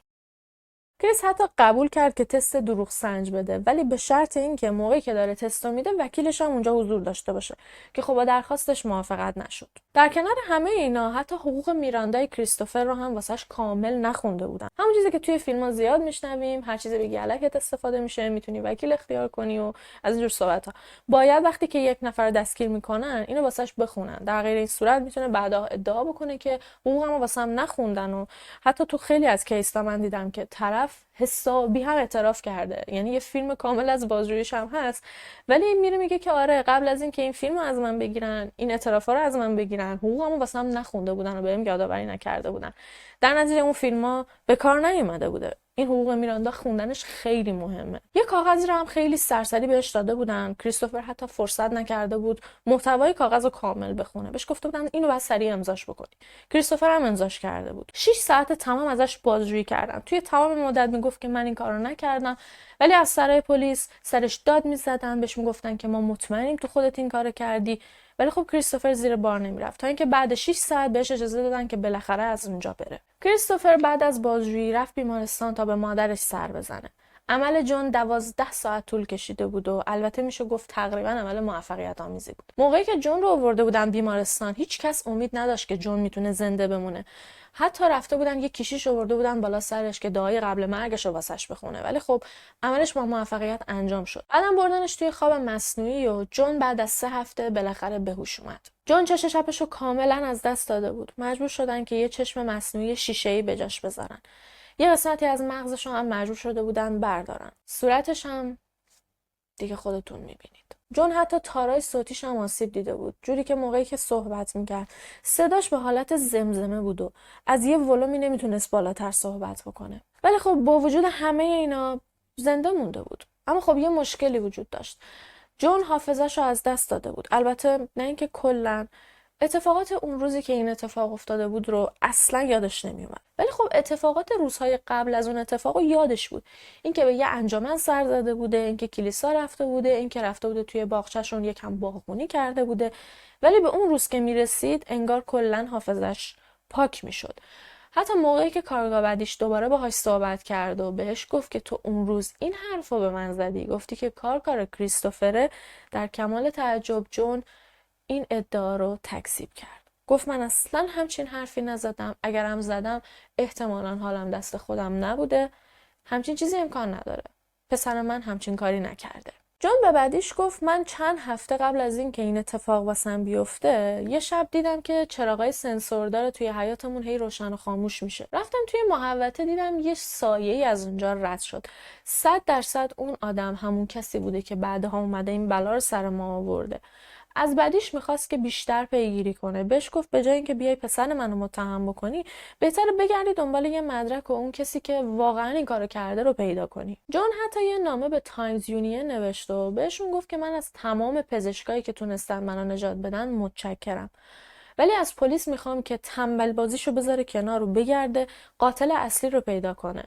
کریس حتی قبول کرد که تست دروغ سنج بده، ولی به شرط اینکه موقعی که داره تست رو میده وکیلش هم اونجا حضور داشته باشه، که خب با درخواستش موافقت نشد. در کنار همه اینا حتی حقوق میراندای کریستوفر رو هم واسش کامل نخونده بودن. همون چیزی که توی فیلم‌ها زیاد میشنویم، هر چیزی بگی الکت استفاده میشه، میتونی وکیل اختیار کنی و از اینجور صحبت‌ها. باید وقتی که یک نفر رو دستگیر میکنن اینو واسش بخونن. در غیر این صورت میتونه بعدا ادعا بکنه که حقوقمو واسم نخوندن. و حتی تو خیلی از کیس‌ها من دیدم که طرف حسابی هم اعتراف کرده، یعنی یه فیلم کامل از بازجوییش هم هست، ولی این میره میگه که آره قبل از این که این فیلمو از من بگیرن، این اعترافا رو از من بگیرن، حقوقمو واسم نخونده بودن و بهم یادآوری نکرده بودن. در نتیجه اون فیلم‌ها به کار نیومده بوده. این حقوق میراندا خوندنش خیلی مهمه. یه کاغذی رو هم خیلی سرسری بهش داده بودن. کریستوفر حتی فرصت نکرده بود محتوای کاغذ رو کامل بخونه. بهش گفته بودن اینو بعد سریع امضاش بکنی. کریستوفر هم امضاش کرده بود. 6 ساعت تمام ازش بازجویی کردن. توی تمام مدت میگفت که من این کارو نکردم، ولی افسرهای پلیس سرش داد میزدن، بهش میگفتن که ما مطمئنیم تو خودت این کارو کردی. ولی خب کریستوفر زیر بار نمیرفت تا اینکه بعد 6 ساعت بهش اجازه دادن که بالاخره از اونجا بره. کریستوفر بعد از بازجویی رفت بیمارستان تا به مادرش سر بزنه. عمل جون 12 ساعت طول کشیده بود و البته میشه گفت تقریبا عمل موفقیت آمیزی بود. موقعی که جون رو آورده بودن بیمارستان هیچ کس امید نداشت که جون میتونه زنده بمونه. حتی رفته بودن یه کشیش آورده بودن بالا سرش که دعای قبل مرگش رو واسش بخونه، ولی خب عملش با موفقیت انجام شد. بعدم بردنش توی خواب مصنوعی و جون بعد از 3 هفته بالاخره به هوش اومد. جون چش چپش رو کاملا از دست داده بود. مجبور شدن که یه چشم مصنوعی شیشه‌ای به جاش بذارن. یه قسمتی از مغزش هم مجبور شده بودن بردارن. صورتش هم دیگه خودتون میبینید. جون حتی تارای صوتیش هم آسیب دیده بود، جوری که موقعی که صحبت میکرد صداش به حالت زمزمه بود و از یه ولومی نمیتونست بالاتر صحبت بکنه. ولی خب با وجود همه اینا زنده مونده بود. اما خب یه مشکلی وجود داشت. جون حافظه‌ش رو از دست داده بود. البته نه اینکه کلاً، اتفاقات اون روزی که این اتفاق افتاده بود رو اصلا یادش نمیومد. ولی خب اتفاقات روزهای قبل از اون اتفاق رو یادش بود. اینکه به یه انجمن سر زده بوده، اینکه کلیسا رفته بوده، اینکه رفته بوده توی باغچه‌شون یکم باغبونی کرده بوده. ولی به اون روز که میرسید انگار کلاً حافظش پاک میشد. حتی موقعی که کارگاه بعدیش دوباره باهاش صحبت کرد و بهش گفت که تو اون روز این حرفو به من زدی، گفتی که کار کریستوفره، در کمال تعجب جون این ادعا رو تکذیب کرد. گفت من اصلا همچین حرفی نزدم، اگرم زدم احتمالاً حالم دست خودم نبوده، همچین چیزی امکان نداره، پسر من همچین کاری نکرده. جان به بعدیش گفت من چند هفته قبل از این که این اتفاق واسم بیفته یه شب دیدم که چراغای سنسوردار توی حیاطمون هی روشن و خاموش میشه. رفتم توی محوطه دیدم یه سایه‌ای از اونجا رد شد. 100% اون آدم همون کسی بوده که بعدها اومده این بلا رو سر ما آورده. از بعدیش میخواست که بیشتر پیگیری کنه. بهش گفت به جای اینکه بیای پسر منو متهم بکنی بهتره بگردی دنبال یه مدرک و اون کسی که واقعا این کارو کرده رو پیدا کنی. جان حتی یه نامه به تایمز یونین نوشت و بهشون گفت که من از تمام پزشکایی که تونستن منو نجات بدن متشکرم، ولی از پلیس میخوام که تنبل بازیشو بذاره کنار و بگرده قاتل اصلی رو پیدا کنه.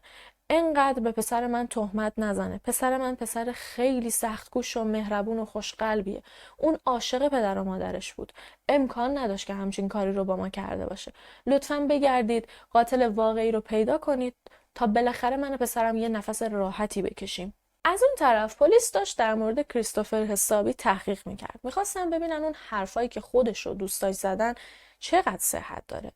انقدر به پسر من تهمت نزنه. پسر من پسر خیلی سختگوش و مهربون و خوشقلبیه. اون عاشق پدر و مادرش بود. امکان نداشت که همچین کاری رو با ما کرده باشه. لطفاً بگردید قاتل واقعی رو پیدا کنید تا بالاخره من و پسرم یه نفس راحتی بکشیم. از اون طرف پلیس داشت در مورد کریستوفر حسابی تحقیق میکرد. میخواستن ببینن اون حرفایی که خودش رو دوستاش زدن چقدر صحت داره.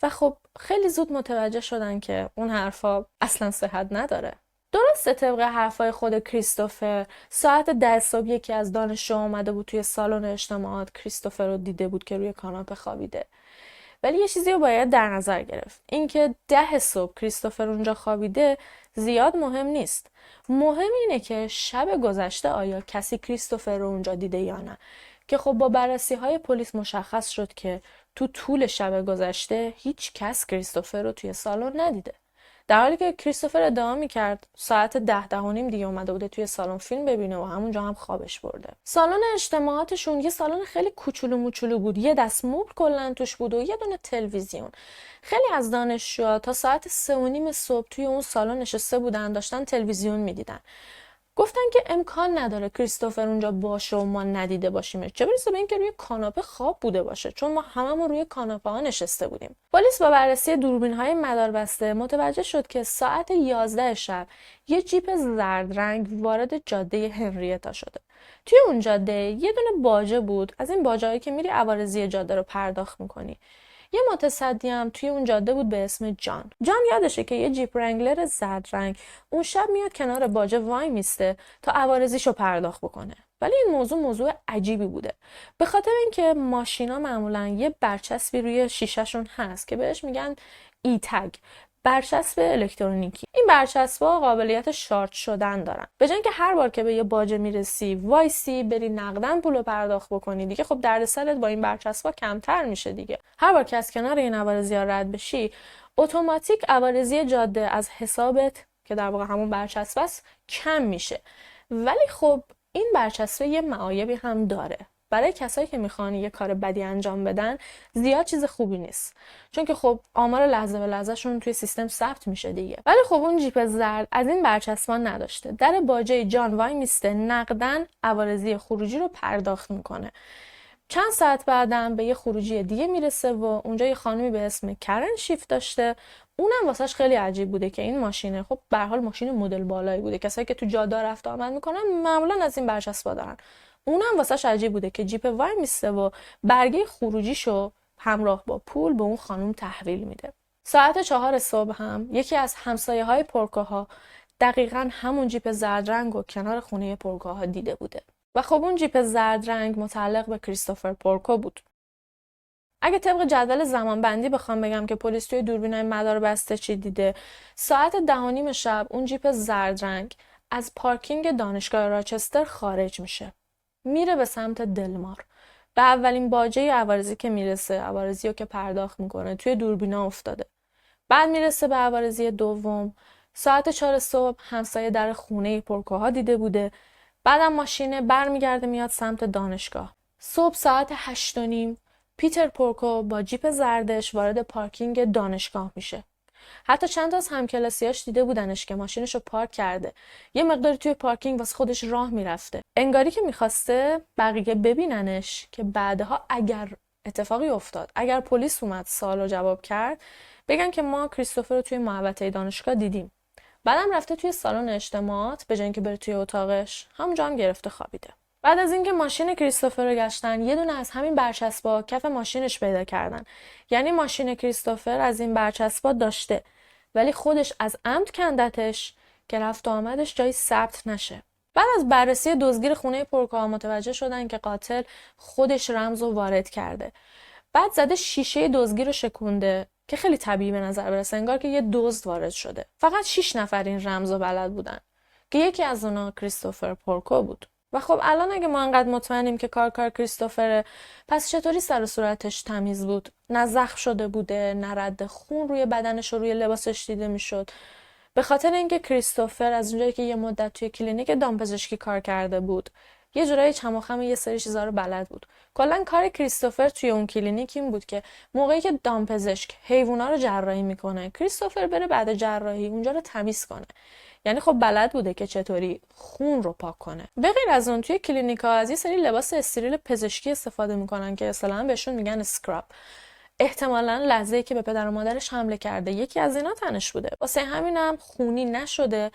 و خب خیلی زود متوجه شدن که اون حرفا اصلا صحت نداره. درسته طبق حرفای خود کریستوفر ساعت 10 صبح یکی از دانشجو اومده بود توی سالن اجتماعات کریستوفر رو دیده بود که روی کاناپه خوابیده. ولی یه چیزی رو باید در نظر گرفت. اینکه 10 صبح کریستوفر اونجا خوابیده زیاد مهم نیست. مهم اینه که شب گذشته آیا کسی کریستوفر رو اونجا دیده یا نه. که خب با بررسی‌های پلیس مشخص شد که تو طول شب گذشته هیچ کس کریستوفر رو توی سالن ندیده. در حالی که کریستوفر ادعا می‌کرد ساعت 10-10:30 دیگه اومده بوده توی سالن فیلم ببینه و همونجا هم خوابش برده. سالن اجتماعاتشون یه سالن خیلی کوچولو موچولو بود. یه دست مبل کلاً توش بود و یه دونه تلویزیون. خیلی از دانشجوها تا ساعت 3:30 صبح توی اون سالن نشسته بودن، داشتن تلویزیون می‌دیدن. گفتن که امکان نداره کریستوفر اونجا باشه و ما ندیده باشیمش، چه برسه به اینکه روی کاناپه خواب بوده باشه، چون ما هممون روی کاناپه ها نشسته بودیم. پلیس با بررسی دوربین های مداربسته متوجه شد که ساعت 11 شب یه جیپ زرد رنگ وارد جاده هنریتا شده. توی اون جاده یه دونه باجه بود، از این باجه‌هایی که میری عوارضی جاده رو پرداخت میکنی. یه متصدی هم توی اون جاده بود به اسم جان. جان یادشه که یه جیپ رنگلر زرد رنگ اون شب میاد کنار باجه وای میسته تا عوارضیشو پرداخت بکنه. ولی این موضوع عجیبی بوده. به خاطر اینکه ماشینا معمولا یه برچسبی روی شیشه‌شون هست که بهش میگن ای تگ، برچسب الکترونیکی. این برچسب‌ها قابلیت شارژ شدن دارن. به جای اینکه هر بار که به یه باجه میرسی وایسی بری نقدن پولو پرداخت بکنی دیگه، خب دردسرت با این برچسب‌ها کمتر میشه دیگه. هر بار که از کنار این عوارضی‌ها رد بشی اتوماتیک عوارضی جاده از حسابت که در واقع همون برچسب است کم میشه. ولی خب این برچسب یه معایبی هم داره. برای کسایی که میخوان یه کار بدی انجام بدن زیاد چیز خوبی نیست، چون که خب آمار لحظه به لحظه‌شون توی سیستم ثبت میشه دیگه. ولی خب اون جیپ زرد از این برچسبا نداشته. در باجه جان وای میسته، نقدن عوارضی خروجی رو پرداخت میکنه. چند ساعت بعدم به یه خروجی دیگه میرسه و اونجا یه خانمی به اسم کرن شیفت داشته. اونم واسش خیلی عجیب بوده که این ماشینه، خب به هر حال ماشین مدل بالایی بوده، کسایی که تو جاده رفت آمد میکنن معمولا از این برچسبا دارن. اونم واسش عجیب بوده که جیپ وای میسته و برگه خروجیشو همراه با پول به اون خانم تحویل میده. ساعت 4 صبح هم یکی از همسایه‌های پورکوها دقیقاً همون جیپ زرد رنگ و کنار خونه پورکوها دیده بوده. و خب اون جیپ زرد رنگ متعلق به کریستوفر پورکو بود. اگه طبق جدول زمانبندی بخوام بگم که پلیس توی دوربینای مداربسته چی دیده، ساعت 10:30 شب اون جیپ زرد رنگ از پارکینگ دانشگاه راچستر خارج میشه. میره به سمت دلمار. به اولین باجه عوارضی که میرسه، عوارضی رو که پرداخت میکنه، توی دوربینا افتاده. بعد میرسه به عوارضی دوم. ساعت 4 صبح همسایه در خونه پورکوها دیده بوده. بعدم ماشینه برمیگرده میاد سمت دانشگاه. صبح ساعت 8:30 پیتر پورکو با جیپ زردش وارد پارکینگ دانشگاه میشه. حتی چند تا از همکلاسیاش دیده بودنش که ماشینشو پارک کرده. یه مقداری توی پارکینگ واسه خودش راه میرفته. انگاری که میخواسته بقیه ببیننش که بعدها اگر اتفاقی افتاد، اگر پلیس اومد سوالو جواب کرد، بگن که ما کریستوفر رو توی محوطه دانشگاه دیدیم. بعدم رفته توی سالن اجتماعات، به جای اینکه بره توی اتاقش، همونجا هم گرفته خوابیده. بعد از اینکه ماشین کریستوفر رو گشتن، یه دونه از همین برچسبا کف ماشینش پیدا کردن. یعنی ماشین کریستوفر از این برچسبا داشته، ولی خودش از عمد کندتش که رفت و آمدش جایی ثبت نشه. بعد از بررسی دزدگیر خونه پورکوها متوجه شدن که قاتل خودش رمز رو وارد کرده. بعد زده شیشه دزدگیر رو شکونده که خیلی طبیعی به نظر برسه، انگار که یه دزد وارد شده. فقط 6 نفر این رمز رو بلد بودن که یکی از اونا کریستوفر پورکو بود. و خب الان اگه ما انقدر مطمئنیم که کار کریستوفره، پس چطوری سر و صورتش تمیز بود؟ نه زخم شده بوده، نه رد خون روی بدنش و روی لباسش دیده میشد. به خاطر اینکه کریستوفر از اونجایی که یه مدت توی کلینیک دامپزشکی کار کرده بود، یه جورایی چماخم یه سری چیزا رو بلد بود. کلا کار کریستوفر توی اون کلینیک این بود که موقعی که دامپزشک حیوونا رو جراحی میکنه، کریستوفر بره بعد جراحی اونجا رو تمیز کنه. یعنی خب بلد بوده که چطوری خون رو پاک کنه. به غیر از اون توی کلینیک‌ها از یه سری لباس استریل پزشکی استفاده میکنن که اصطلاحاً بهشون میگن اسکراب. احتمالاً لحظه‌ای که به پدر و مادرش حمله کرده یکی از اینا تنش بوده. واسه همینم خونی نشده.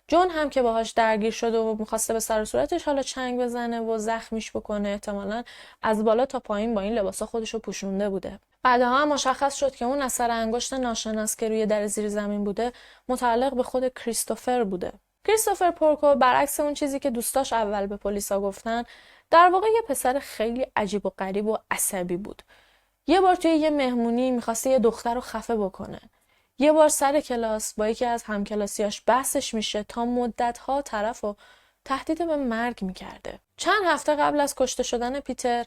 جون هم که باهاش درگیر شده و می‌خواسته به سر و صورتش حالا چنگ بزنه و زخمیش بکنه، احتمالاً از بالا تا پایین با این لباسا خودشو پوشونده بوده. بعدها هم مشخص شد که اون اثر انگشت ناشناس که روی در زیر زمین بوده متعلق به خود کریستوفر بوده. کریستوفر پورکو برعکس اون چیزی که دوستاش اول به پلیسا گفتن، در واقع یه پسر خیلی عجیب و غریب و عصبی بود. یه بار توی یه مهمونی می‌خواسته یه دختر رو خفه بکنه. یه بار سر کلاس با یکی از همکلاسیاش بحثش میشه تا مدت‌ها طرفو تهدید به مرگ میکرده. چند هفته قبل از کشته شدن پیتر،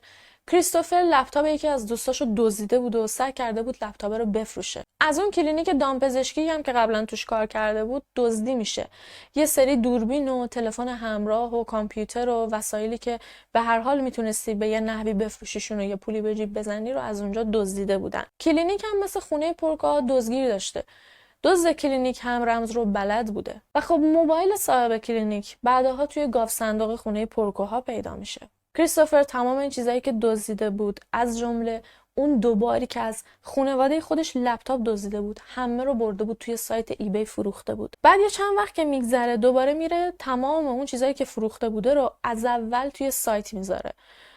کریستوفر لپتاپ یکی از دوستاشو دزدیده بود و سعی کرده بود لپتاپ رو بفروشه. از اون کلینیک دامپزشکی هم که قبلا توش کار کرده بود دزدی میشه. یه سری دوربین و تلفن همراه و کامپیوتر و وسایلی که به هر حال میتونستی به یه نحوی بفروشیشون و یه پولی به جیب بزنی رو از اونجا دزدیده بودن. کلینیک هم مثل خونه پورکوها دزدگیر داشته. دزد کلینیک هم رمز رو بلد بوده. و خب موبایل صاحب کلینیک بعدها توی گاف صندوق خونه پورکوها پیدا میشه. کریستوفر تمام این چیزایی که دزدیده بود، از جمله اون دوباری که از خانواده خودش لپتاپ دزدیده بود، همه رو برده بود توی سایت ایبی فروخته بود. بعد یه چند وقت که میگذره دوباره میره تمام اون چیزایی که فروخته بوده رو از اول توی سایت میذاره.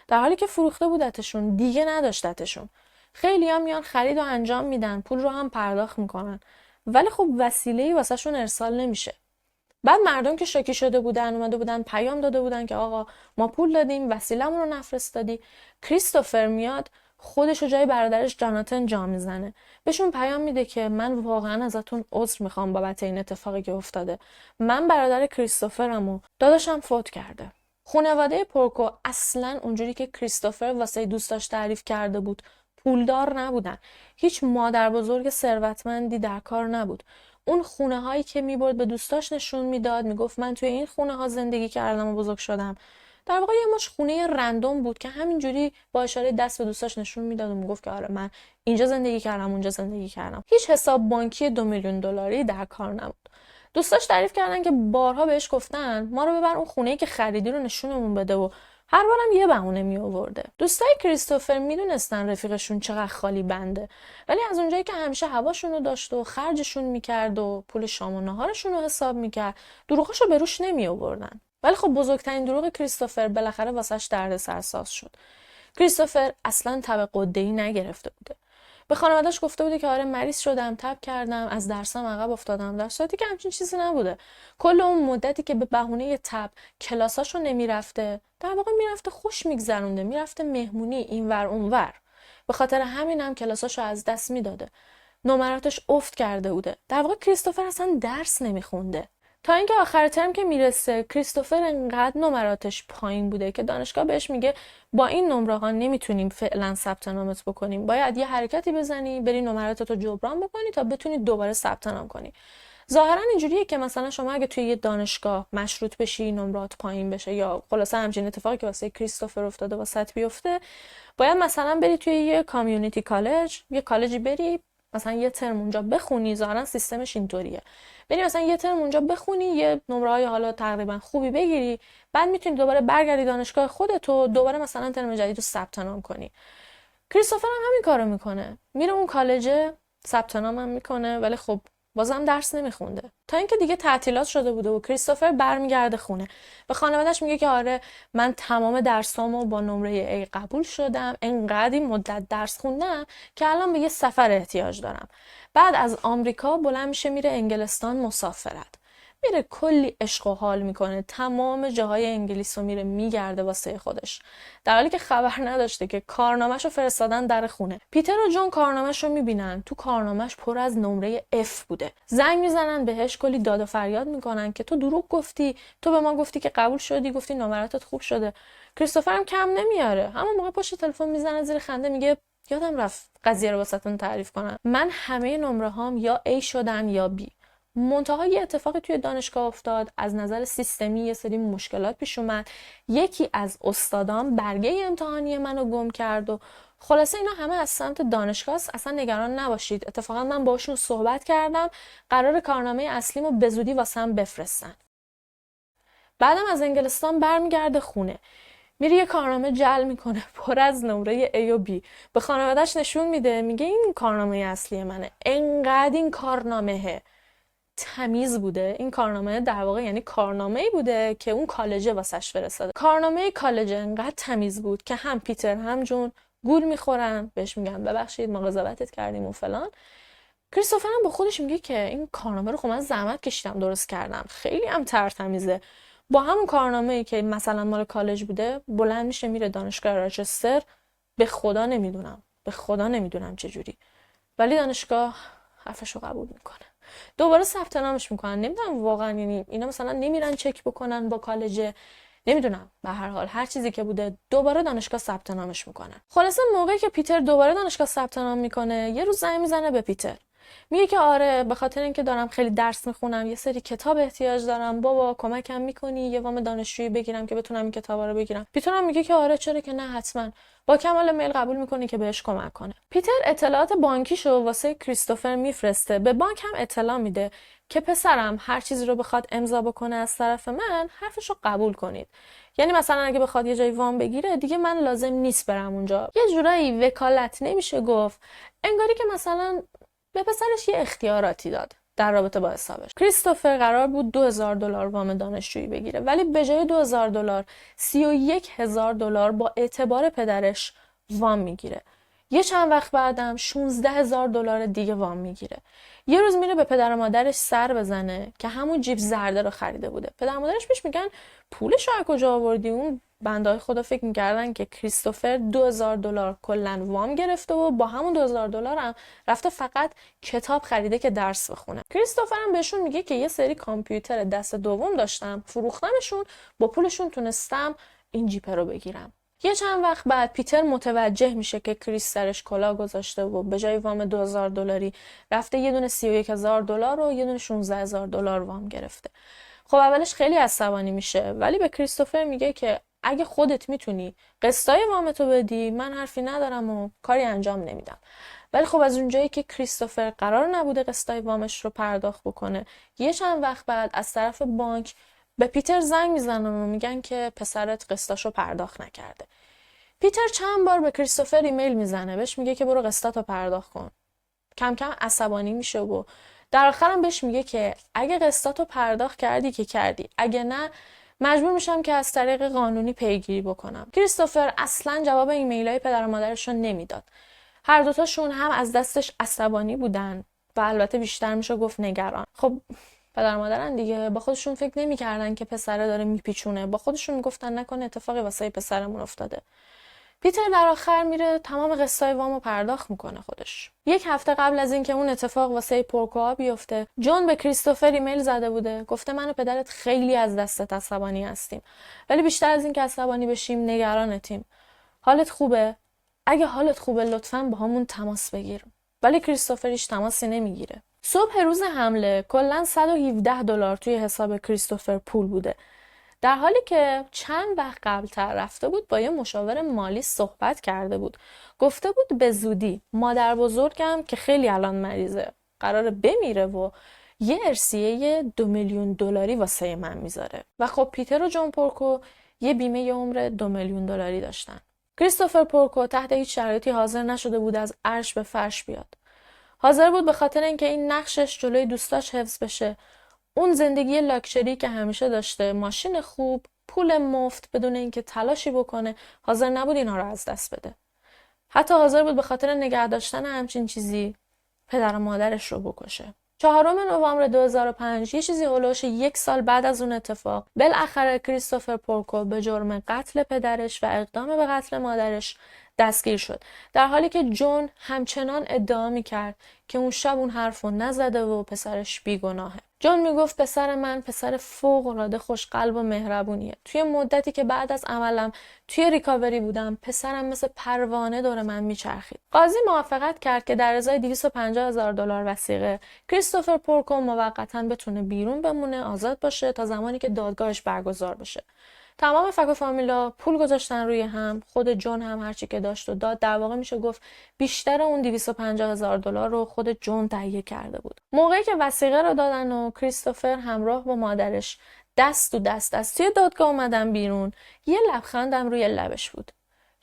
در حالی که فروخته بودتشون دیگه نداشتتشون. خیلی‌ها میان خرید و انجام میدن، پول رو هم پرداخت میکنن. ولی خب وسیله‌ای واسهشون ارسال نمیشه. بعد مردم که شوکه شده بودن اومده بودن پیام داده بودن که آقا ما پول دادیم وسیله‌مون رو نفرستادی. کریستوفر میاد خودش رو جای برادرش جاناتان جا میزنه. بهشون پیام میده که من واقعا ازتون عذر میخوام بابت این اتفاقی که افتاده. من برادر کریستوفرم و داداشم فوت کرده. خانواده پورکو اصلا اونجوری که کریستوفر واسه دوستاش تعریف کرده بود پولدار نبودن. هیچ مادر بزرگ ثروتمندی در کار نبود. اون خونه هایی که میبرد به دوستاش نشون میداد، میگفت من توی این خونه ها زندگی کردم و بزرگ شدم. در واقع یه مش خونه رندوم بود که همینجوری با اشاره دست به دوستاش نشون میداد و میگفت که آره من اینجا زندگی کردم اونجا زندگی کردم. هیچ حساب بانکی 2 میلیون دلاری در کار نبود. دوستاش تعریف کردن که بارها بهش گفتن ما رو ببر اون خونه‌ای که خریدی رو نشونمون بده و هر بارم یه بهونه می آورده. دوستای کریستوفر میدونستن رفیقشون چقدر خالی بنده، ولی از اونجایی که همیشه هواشون رو داشت و خرجشون میکرد و پول شام و نهارشون رو حساب میکرد، دروغاشو به روش نمی آوردن. ولی خب بزرگترین دروغ کریستوفر بالاخره واسش دردسرساز شد. کریستوفر اصلا تب غده‌ای نگرفته بوده. به خانواده‌اش گفته بوده که آره مریض شدم، تب کردم، از درسام عقب افتادم، در صورتی که همچین چیزی نبوده. کل اون مدتی که به بهونه تب کلاساشو نمیرفته، در واقع میرفته خوش میگذرونده، میرفته مهمونی اینور اونور. به خاطر همین هم کلاساشو از دست میداده. نمراتش افت کرده بوده. در واقع کریستوفر اصلا درس نمیخونده. تا اینکه آخر ترم که میرسه کریستوفر انقدر نمراتش پایین بوده که دانشگاه بهش میگه با این نمره ها نمیتونیم فعلا ثبت نامت بکنیم، باید یه حرکتی بزنی بری نمراتتو جبران بکنی تا بتونی دوباره ثبت نام کنی. ظاهرا اینجوریه که مثلا شما اگه توی یه دانشگاه مشروط بشی نمرات پایین بشه یا خلاصه همچین اتفاقی که واسه کریستوفر افتاده واسط بیفته، باید مثلا بری توی یه کامیونیتی کالج، یه کالجی بری مثلا یه ترم اونجا بخونی. ظاهرا سیستمش اینطوریه، بری مثلا یه ترم اونجا بخونی، یه نمره‌های حالا تقریبا خوبی بگیری، بعد میتونی دوباره برگردی دانشگاه خودت و دوباره مثلا ترم جدید رو ثبت نام کنی. کریستوفر هم همین کارو میکنه، میره اون کالج ثبت نام هم میکنه، ولی خب بازم درس نمیخونده تا اینکه دیگه تعطیلات شده بوده و کریستوفر برمیگرده خونه. به خانواده‌اش میگه که آره من تمام درسامو با نمره A قبول شدم، انقدر مدت درس خوندم که الان به یه سفر احتیاج دارم. بعد از آمریکا بلند میشه میره انگلستان مسافرت. میره کلی عشق و حال میکنه، تمام جاهای انگلیس رو میره میگرده واسه خودش، در حالی که خبر نداشته که کارنامه‌شو فرستادن در خونه. پیتر و جون کارنامه‌شو میبینن، تو کارنامه‌ش پر از نمره F بوده. زنگ میزنن بهش، کلی داد و فریاد میکنن که تو دروغ گفتی، تو به ما گفتی که قبول شدی، گفتی نمراتت خوب شده. کریستوفر هم کم نمیاره، همون موقع پشت تلفن میزنه زیر خنده میگه یادم رفت قضیه رو واسهتون تعریف کنم، من همه نمره‌هام یا A شدن یا B. منتها یه اتفاقی توی دانشگاه افتاد، از نظر سیستمی یه سری مشکلات پیش اومد. یکی از استادان برگه امتحانی منو گم کرد و خلاصه اینا همه از سمت دانشگاه است. اصلا نگران نباشید، اتفاقا من باشون صحبت کردم، قرار کارنامه اصلیمو به زودی واسم بفرستن. بعدم از انگلستان برمیگرده خونه، میره یه کارنامه جعل میکنه پر از نمره A و B، به خانواده‌اش نشون میده، میگه این کارنامه اصلی منه. انقدر این کارنامه تمیز بوده، این کارنامه در واقع یعنی کارنامه‌ای بوده که اون کالجه واسش فرستاده. کارنامه کالج انقدر تمیز بود که هم پیتر هم جون گول میخورن، بهش میگن ببخشید ما قضاوتت کردیم و فلان. کریستوفر هم با خودش میگه که این کارنامه رو خب من زحمت کشیدم درست کردم، خیلی هم تمیزه. با همون کارنامه‌ای که مثلا مال کالج بوده بلند میشه میره دانشگاه راچستر. به خدا نمیدونم چه جوری، ولی دانشگاه حرفشو قبول میکنه. دوباره ثبت نامش میکنن. نمیدونم واقعا یعنی اینا مثلا نمیرن چک بکنن با کالج، نمیدونم، به هر حال هر چیزی که بوده دوباره دانشگاه ثبت نامش میکنن. خلاصه موقعی که پیتر دوباره دانشگاه ثبت نام میکنه، یه روز زنگ میزنه به پیتر، میگه که آره به خاطر اینکه دارم خیلی درس میخونم یه سری کتاب احتیاج دارم، بابا کمکم میکنی یه وام دانشجویی بگیرم که بتونم این کتابا رو بگیرم؟ پیتر هم میگه که آره چرا که نه، حتما. با کمال میل قبول میکنه که بهش کمک کنه. پیتر اطلاعات بانکیشو واسه کریستوفر میفرسته، به بانک هم اطلاع میده که پسرم هر چیزی رو بخواد امضا بکنه از طرف من حرفشو قبول کنید. یعنی مثلا اگه بخواد یه جای وام بگیره دیگه من لازم نیست برم اونجا. یه جورایی وکالت نمیشه گفت، انگاری که مثلا به پسرش یه اختیاراتی داد در رابطه با حسابش. کریستوفر قرار بود $2000 وام دانشجویی بگیره، ولی به جای $2000 $31000 با اعتبار پدرش وام میگیره. یه چند وقت بعدم $16000 دیگه وام میگیره. یه روز میره به پدر و مادرش سر بزنه که همون جیب زرده رو خریده بوده. پدر و مادرش بهش میگن پولش رو از کجا آوردی؟ اون بندهای خدا فکر میکردن که کریستوفر $2000 کلن وام گرفته و با همون $2000 هم رفته فقط کتاب خریده که درس بخونه. کریستوفر هم بهشون میگه که یه سری کامپیوتر دست دوم داشتم، فروختمشون، با پولشون تونستم این جیپ رو بگیرم. یه چند وقت بعد پیتر متوجه میشه که کریس سرش کلاه گذاشته و به جای وام $2000 رفته یه دونه $31000 و یه دونه $16000 وام گرفته. خب اولش خیلی عصبانی میشه، ولی به کریستوفر میگه که اگه خودت میتونی قسطای وامتو بدی من حرفی ندارم و کاری انجام نمیدم. ولی خب از اونجایی که کریستوفر قرار نبوده قسطای وامش رو پرداخت بکنه، یه چند وقت بعد از طرف بانک به پیتر زنگ میزنن و میگن که پسرت قسطاشو پرداخت نکرده. پیتر چند بار به کریستوفر ایمیل میزنه، بهش میگه که برو قسطاتو پرداخت کن. کم کم عصبانی میشه و در آخرم بهش میگه که اگه قسطاتو پرداخت کردی که کردی، اگه نه مجبور میشم که از طریق قانونی پیگیری بکنم. کریستوفر اصلا جواب ایمیلای پدر و مادرش رو نمیداد. هر دوتاشون هم از دستش عصبانی بودن و البته بیشتر میشه گفت نگران. خب پدر و مادرن دیگه، با خودشون فکر نمیکردن که پسره داره میپیچونه، با خودشون میگفتن نکنه اتفاقی واسه پسرمون افتاده. پیتر در آخر میره تمام قسطای وامو پرداخت میکنه خودش. یک هفته قبل از اینکه اون اتفاق واسه پورکوها بیفته، جون به کریستوفر ایمیل زده بوده، گفته من و پدرت خیلی از دستت عصبانی هستیم، ولی بیشتر از اینکه عصبانی بشیم نگرانتیم. حالت خوبه؟ اگه حالت خوبه لطفاً با همون تماس بگیر. ولی کریستوفر هیچ تماسی نمیگیره. صبح روز حمله کلاً $117 توی حساب کریستوفر پول بوده، در حالی که چند وقت قبل‌تر رفته بود با یه مشاور مالی صحبت کرده بود. گفته بود به زودی مادر بزرگم که خیلی الان مریضه قراره بمیره و یه ارثیه $2 میلیون واسه من میذاره. و خب پیتر و جون پورکو یه بیمه عمر $2 میلیون داشتن. کریستوفر پورکو تحت هیچ شرایطی حاضر نشده بود از عرش به فرش بیاد. حاضر بود به خاطر اینکه این نقشش جلوی دوستاش حفظ بشه، اون زندگی لاکچری که همیشه داشته، ماشین خوب، پول مفت، بدون اینکه تلاشی بکنه، حاضر نبود اینا رو از دست بده. حتی حاضر بود به خاطر نگه داشتن همچین چیزی پدر و مادرش رو بکشه. 4 نوامبر 2005 یه چیزی هولوش 1 سال بعد از اون اتفاق، بالاخره کریستوفر پورکو به جرم قتل پدرش و اقدام به قتل مادرش دستگیر شد، در حالی که جون همچنان ادعا میکرد که اون شب اون حرفو نزده و پسرش بیگناهه. جون میگفت پسر من پسر فوق‌العاده خوشقلب و مهربونیه. توی مدتی که بعد از عملم توی ریکاوری بودم، پسرم مثل پروانه دور من میچرخید. قاضی موافقت کرد که در ازای $250,000 وثیقه کریستوفر پورکو موقتاً بتونه بیرون بمونه، آزاد باشه تا زمانی که دادگاهش برگزار بشه. تمام فک و فامیلا پول گذاشتن روی هم، خود جون هم هرچی که داشت و داد. در واقع میشه گفت بیشتر اون $250,000 رو خود جون تهیه کرده بود. موقعی که وثیقه رو دادن و کریستوفر همراه با مادرش دست تو دست از توی دادگاه اومدن بیرون، یه لبخندم روی لبش بود.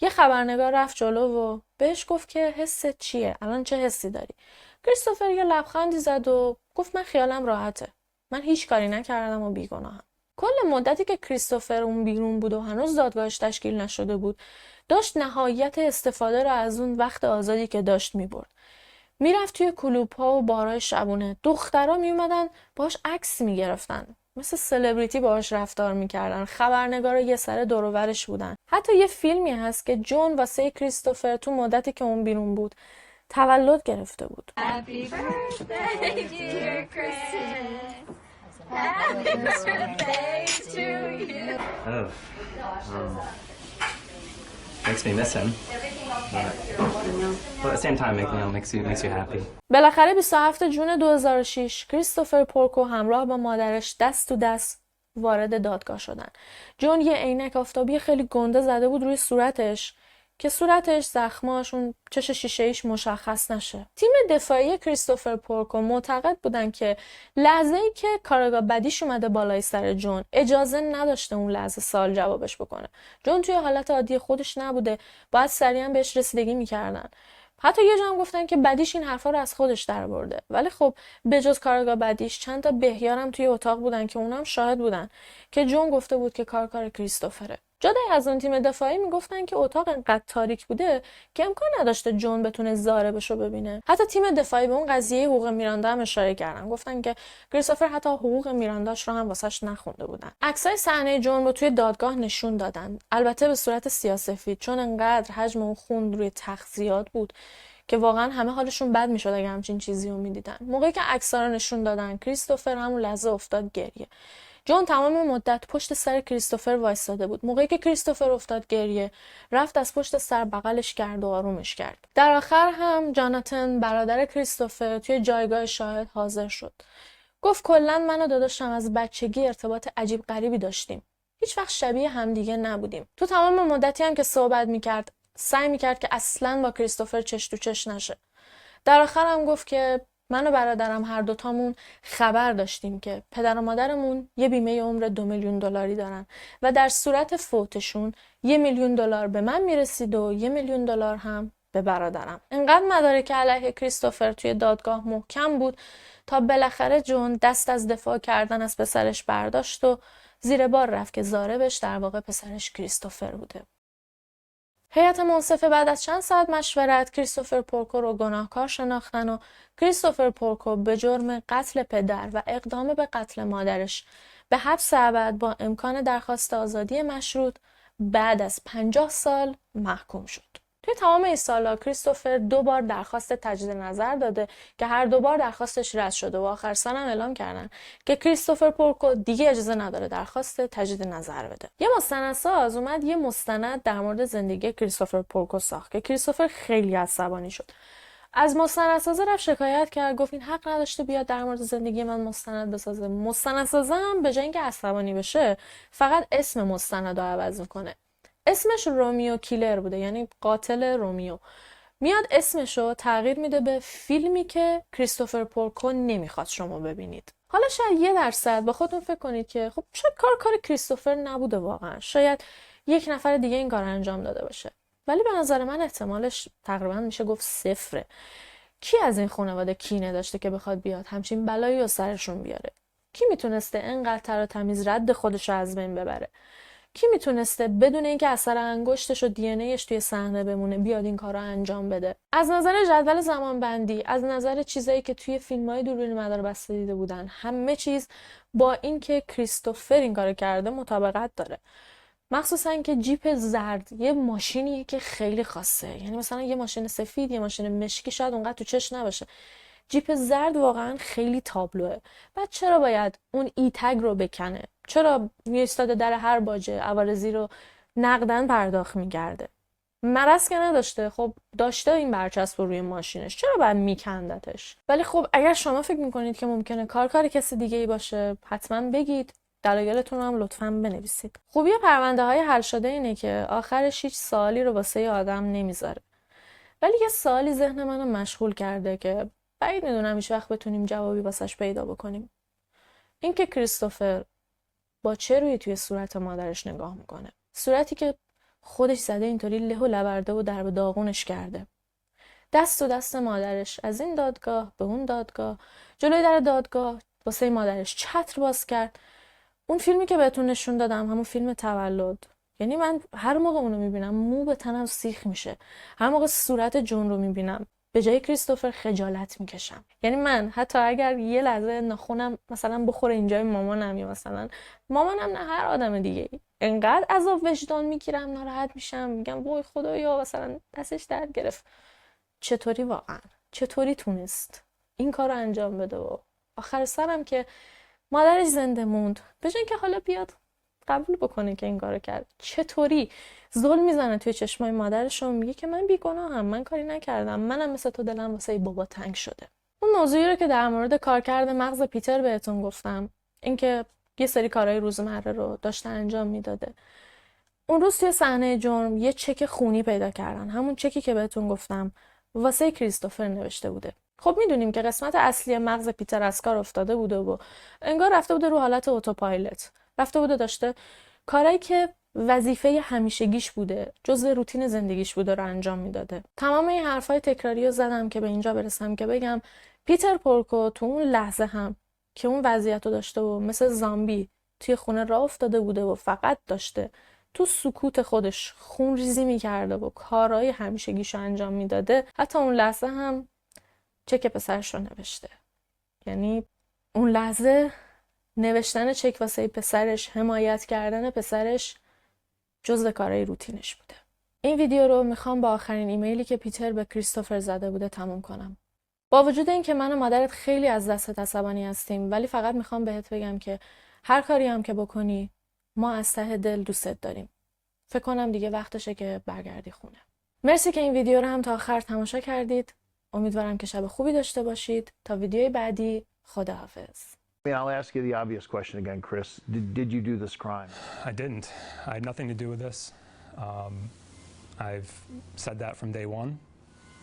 یه خبرنگار رفت جلو و بهش گفت که حست چیه؟ الان چه حسی داری؟ کریستوفر یه لبخندی زد و گفت من خیالم راحته. من هیچ کاری نکردم و بیگناهم. کل مدتی که کریستوفر اون بیرون بود و هنوز دادگاهش تشکیل نشده بود، داشت نهایت استفاده رو از اون وقت آزادی که داشت میبرد. میرفت توی کلوب‌ها و بارهای شبونه. دخترها میومدن باهاش عکس میگرفتن، مثل سلبریتی باهاش رفتار میکردن. خبرنگارا یه سر دور و برش بودن. حتی یه فیلمی هست که جون واسه کریستوفر تو مدتی که اون بیرون بود تولد گرفته بود. Happy birthday, dear Chris. Happy birthday to you. Oh. Makes me miss him. But at the same time, makes you happy. بالاخره 27 جون 2006 کریستوفر پورکو همراه با مادرش دست تو دست وارد دادگاه شدن. جون یه عینک آفتابی خیلی گنده زده بود روی صورتش که صورتش، زخماش، اون چش شیشه‌ایش مشخص نشه. تیم دفاعی کریستوفر پورکو معتقد بودن که لحظه‌ای که کارگاه بدیش اومده بالای سر جون، اجازه نداشته اون لحظه سوال جوابش بکنه. جون توی حالت عادی خودش نبوده، باید سریعا بهش رسیدگی میکردن. حتی یه جا هم گفتن که بدیش این حرفا رو از خودش درآورده. ولی خب به جز کارگاه بدیش چند تا بهیارم توی اتاق بودن که اونم شاهد بودن که جون گفته بود که کار کریستوفره. جدای از اون تیم دفاعی میگفتن که اتاق انقدر تاریک بوده که امکان نداشته جون بتونه ضاربشو ببینه. حتی تیم دفاعی به اون قضیه حقوق میراندا هم اشاره کردن. گفتن که کریستوفر حتی حقوق میرانداش رو هم واسش نخونده بودن. عکسای صحنه جون رو توی دادگاه نشون دادن. البته به صورت سیاه‌سفید، چون انقدر حجم اون خون روی تخت زیاد بود که واقعا همه حالشون بد میشد اگه همچین چیزی رو میدیدن. موقعی که عکس‌ها رو نشون دادن، کریستوفر همون لحظه افتاد گریه. جون تمام مدت پشت سر کریستوفر وایساده بود. موقعی که کریستوفر افتاد گریه، رفت از پشت سر بغلش کرد و آرومش کرد. در آخر هم جاناتان برادر کریستوفر توی جایگاه شاهد حاضر شد. گفت کلاً من و داداشم از بچگی ارتباط عجیب غریبی داشتیم. هیچ وقت شبیه همدیگه نبودیم. تو تمام مدتی هم که صحبت میکرد، سعی میکرد که اصلاً با کریستوفر چش تو چش نشه. در آخر هم گفت که من و برادرم هر دوتامون خبر داشتیم که پدر و مادرمون یه بیمه عمر $2 میلیون دارن و در صورت فوتشون $1 میلیون به من میرسید و $1 میلیون هم به برادرم. انقدر مدارک علیه کریستوفر توی دادگاه محکم بود تا بالاخره جون دست از دفاع کردن از پسرش برداشت و زیر بار رفت که ضاربش در واقع پسرش کریستوفر بوده. هیئت منصفه بعد از چند ساعت مشورت کریستوفر پورکو رو گناهکار شناختن و کریستوفر پورکو به جرم قتل پدر و اقدام به قتل مادرش به حبس ابد با امکان درخواست آزادی مشروط بعد از 50 سال محکوم شد. توی تمام این سالا کریستوفر 2 بار درخواست تجدید نظر داده که هر 2 بار درخواستش رد شده و آخر سال هم اعلام کردن که کریستوفر پورکو دیگه اجازه نداره درخواست تجدید نظر بده. یه مستندساز اومد یه مستند در مورد زندگی کریستوفر پورکو ساخت که کریستوفر خیلی عصبانی شد. از مستندساز رفت شکایت کرد، گفت این حق نداشته بیاد در مورد زندگی من مستند بسازه. مستندساز هم به جای اینکه عصبانی بشه فقط اسم مستند رو عوض میکنه. اسمش رومیو کیلر بوده، یعنی قاتل رومیو. میاد اسمشو تغییر میده به فیلمی که کریستوفر پورکو نمیخواد شما ببینید. حالا شاید 1% با خودتون فکر کنید که خب شاید کار کریستوفر نبوده واقعا، شاید یک نفر دیگه این کار انجام داده باشه، ولی به نظر من احتمالش تقریبا میشه گفت 0. کی از این خانواده کینه داشته که بخواد بیاد همچین بلایی رو سرشون بیاره؟ کی میتونسته اینقدر تر و تمیز رد خودش رو از بین ببره؟ کی میتونسته بدون اینکه اثر انگشتش و دی ان ایش توی صحنه بمونه بیاد این کارو انجام بده؟ از نظر جدول زمانبندی، از نظر چیزایی که توی فیلم‌های دوربین مدار بسته دیده بودن، همه چیز با اینکه کریستوفر این کارو کرده مطابقت داره. مخصوصا که جیپ زرد یه ماشینیه که خیلی خاصه، یعنی مثلا یه ماشین سفید، یه ماشین مشکی شاید اونقدر تو چشم نباشه. جیپ زرد واقعا خیلی تابلوه. بعد چرا باید اون ای تگ رو بکنه؟ چرا میایستاده در هر باجه عوارضی رو نقدن پرداخت میگرده؟ مرض که نداشته، خب داشته این برچسب رو روی ماشینش، چرا باید میکندتش؟ ولی خب اگر شما فکر میکنید که ممکنه کار کسی دیگه ای باشه، حتما بگید، دلایلتون رو هم لطفاً بنویسید. خوبی پرونده های حل شده اینه که آخرش هیچ سوالی رو واسه آدم نمیذاره. ولی یه سوالی ذهن منو مشغول کرده که بعید میدونم هیچ وقت بتونیم جوابی واسش پیدا بکنیم. این که کریستوفر با چه روی توی صورت مادرش نگاه میکنه؟ صورتی که خودش زده اینطوری له و لورده و در به داغونش کرده. دست و دست مادرش از این دادگاه به اون دادگاه، جلوی در دادگاه واسه مادرش چتر باز کرد. اون فیلمی که بهتون نشون دادم، همون فیلم تولد، یعنی من هر موقع اونو میبینم مو به تنم سیخ میشه. هر موقع صورت جون رو میبینم به جای کریستوفر خجالت میکشم. یعنی من حتی اگر یه لحظه ناخونم مثلا بخوره اینجای مامانم یا مثلا مامانم، نه هر آدم دیگه ای، انقدر عذاب وجدان میگیرم، ناراحت میشم، میگم وای خدایا مثلا دستش درد گرفت. چطوری واقعا؟ چطوری تونست این کارو انجام بده؟ و آخر سرم که مادرش زنده موند، بجن که حالا بیاد قبول بکنه که این کارو کرد. چطوری ظلم میزنه توی چشمای مادرش و میگه که من بیگناهم، من کاری نکردم، منم مثل تو دلم واسه بابا تنگ شده. اون موضوعی رو که در مورد کارکرد مغز پیتر بهتون گفتم، اینکه یه سری کارهای روزمره رو داشته انجام میداده. اون روز توی صحنه جرم یه چک خونی پیدا کردن، همون چکی که بهتون گفتم واسه کریستوفر نوشته بوده. خب میدونیم که قسمت اصلی مغز پیتر از کار افتاده بوده و انگار رفته بوده رو حالت اتوپایلوت، رفته بوده داشته کارهایی که وظیفه همیشگیش بوده، جزء روتین زندگیش بوده رو انجام میداده. تمام این حرفای تکراری رو زدم که به اینجا برسم که بگم پیتر پورکو تو اون لحظه هم که اون وضعیت رو داشته و مثل زامبی توی خونه راه افتاده بوده و فقط داشته تو سکوت خودش خون ریزی میکرده و کارهای همیشگیش رو انجام میداده، حتی اون لحظه هم چک پسرش رو نوشته. یعنی اون لحظه نوشتن چک واسه پسرش، حمایت کردن پسرش جزء کارهای روتینش بوده. این ویدیو رو میخوام با آخرین ایمیلی که پیتر به کریستوفر زده بوده تموم کنم. با وجود این که من و مادرت خیلی از دستت عصبانی هستیم، ولی فقط میخوام بهت بگم که هر کاری هم که بکنی ما از ته دل دوستت داریم. فکر کنم دیگه وقتشه که برگردی خونه. مرسی که این ویدیو رو هم تا آخر تماشا کردید. امیدوارم که شب خوبی داشته باشید. تا ویدیوی بعدی، خداحافظ. I mean, I'll ask you the obvious question again, Chris. Did you do this crime? I didn't. I had nothing to do with this. I've said that from day one,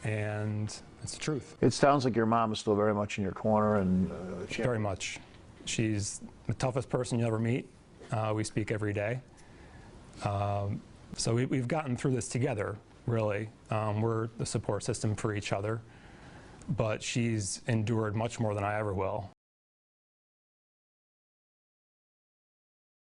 and it's the truth. It sounds like your mom is still very much in your corner, and Very much. She's the toughest person you'll ever meet. We speak every day. So we've gotten through this together, really. We're the support system for each other. But she's endured much more than I ever will.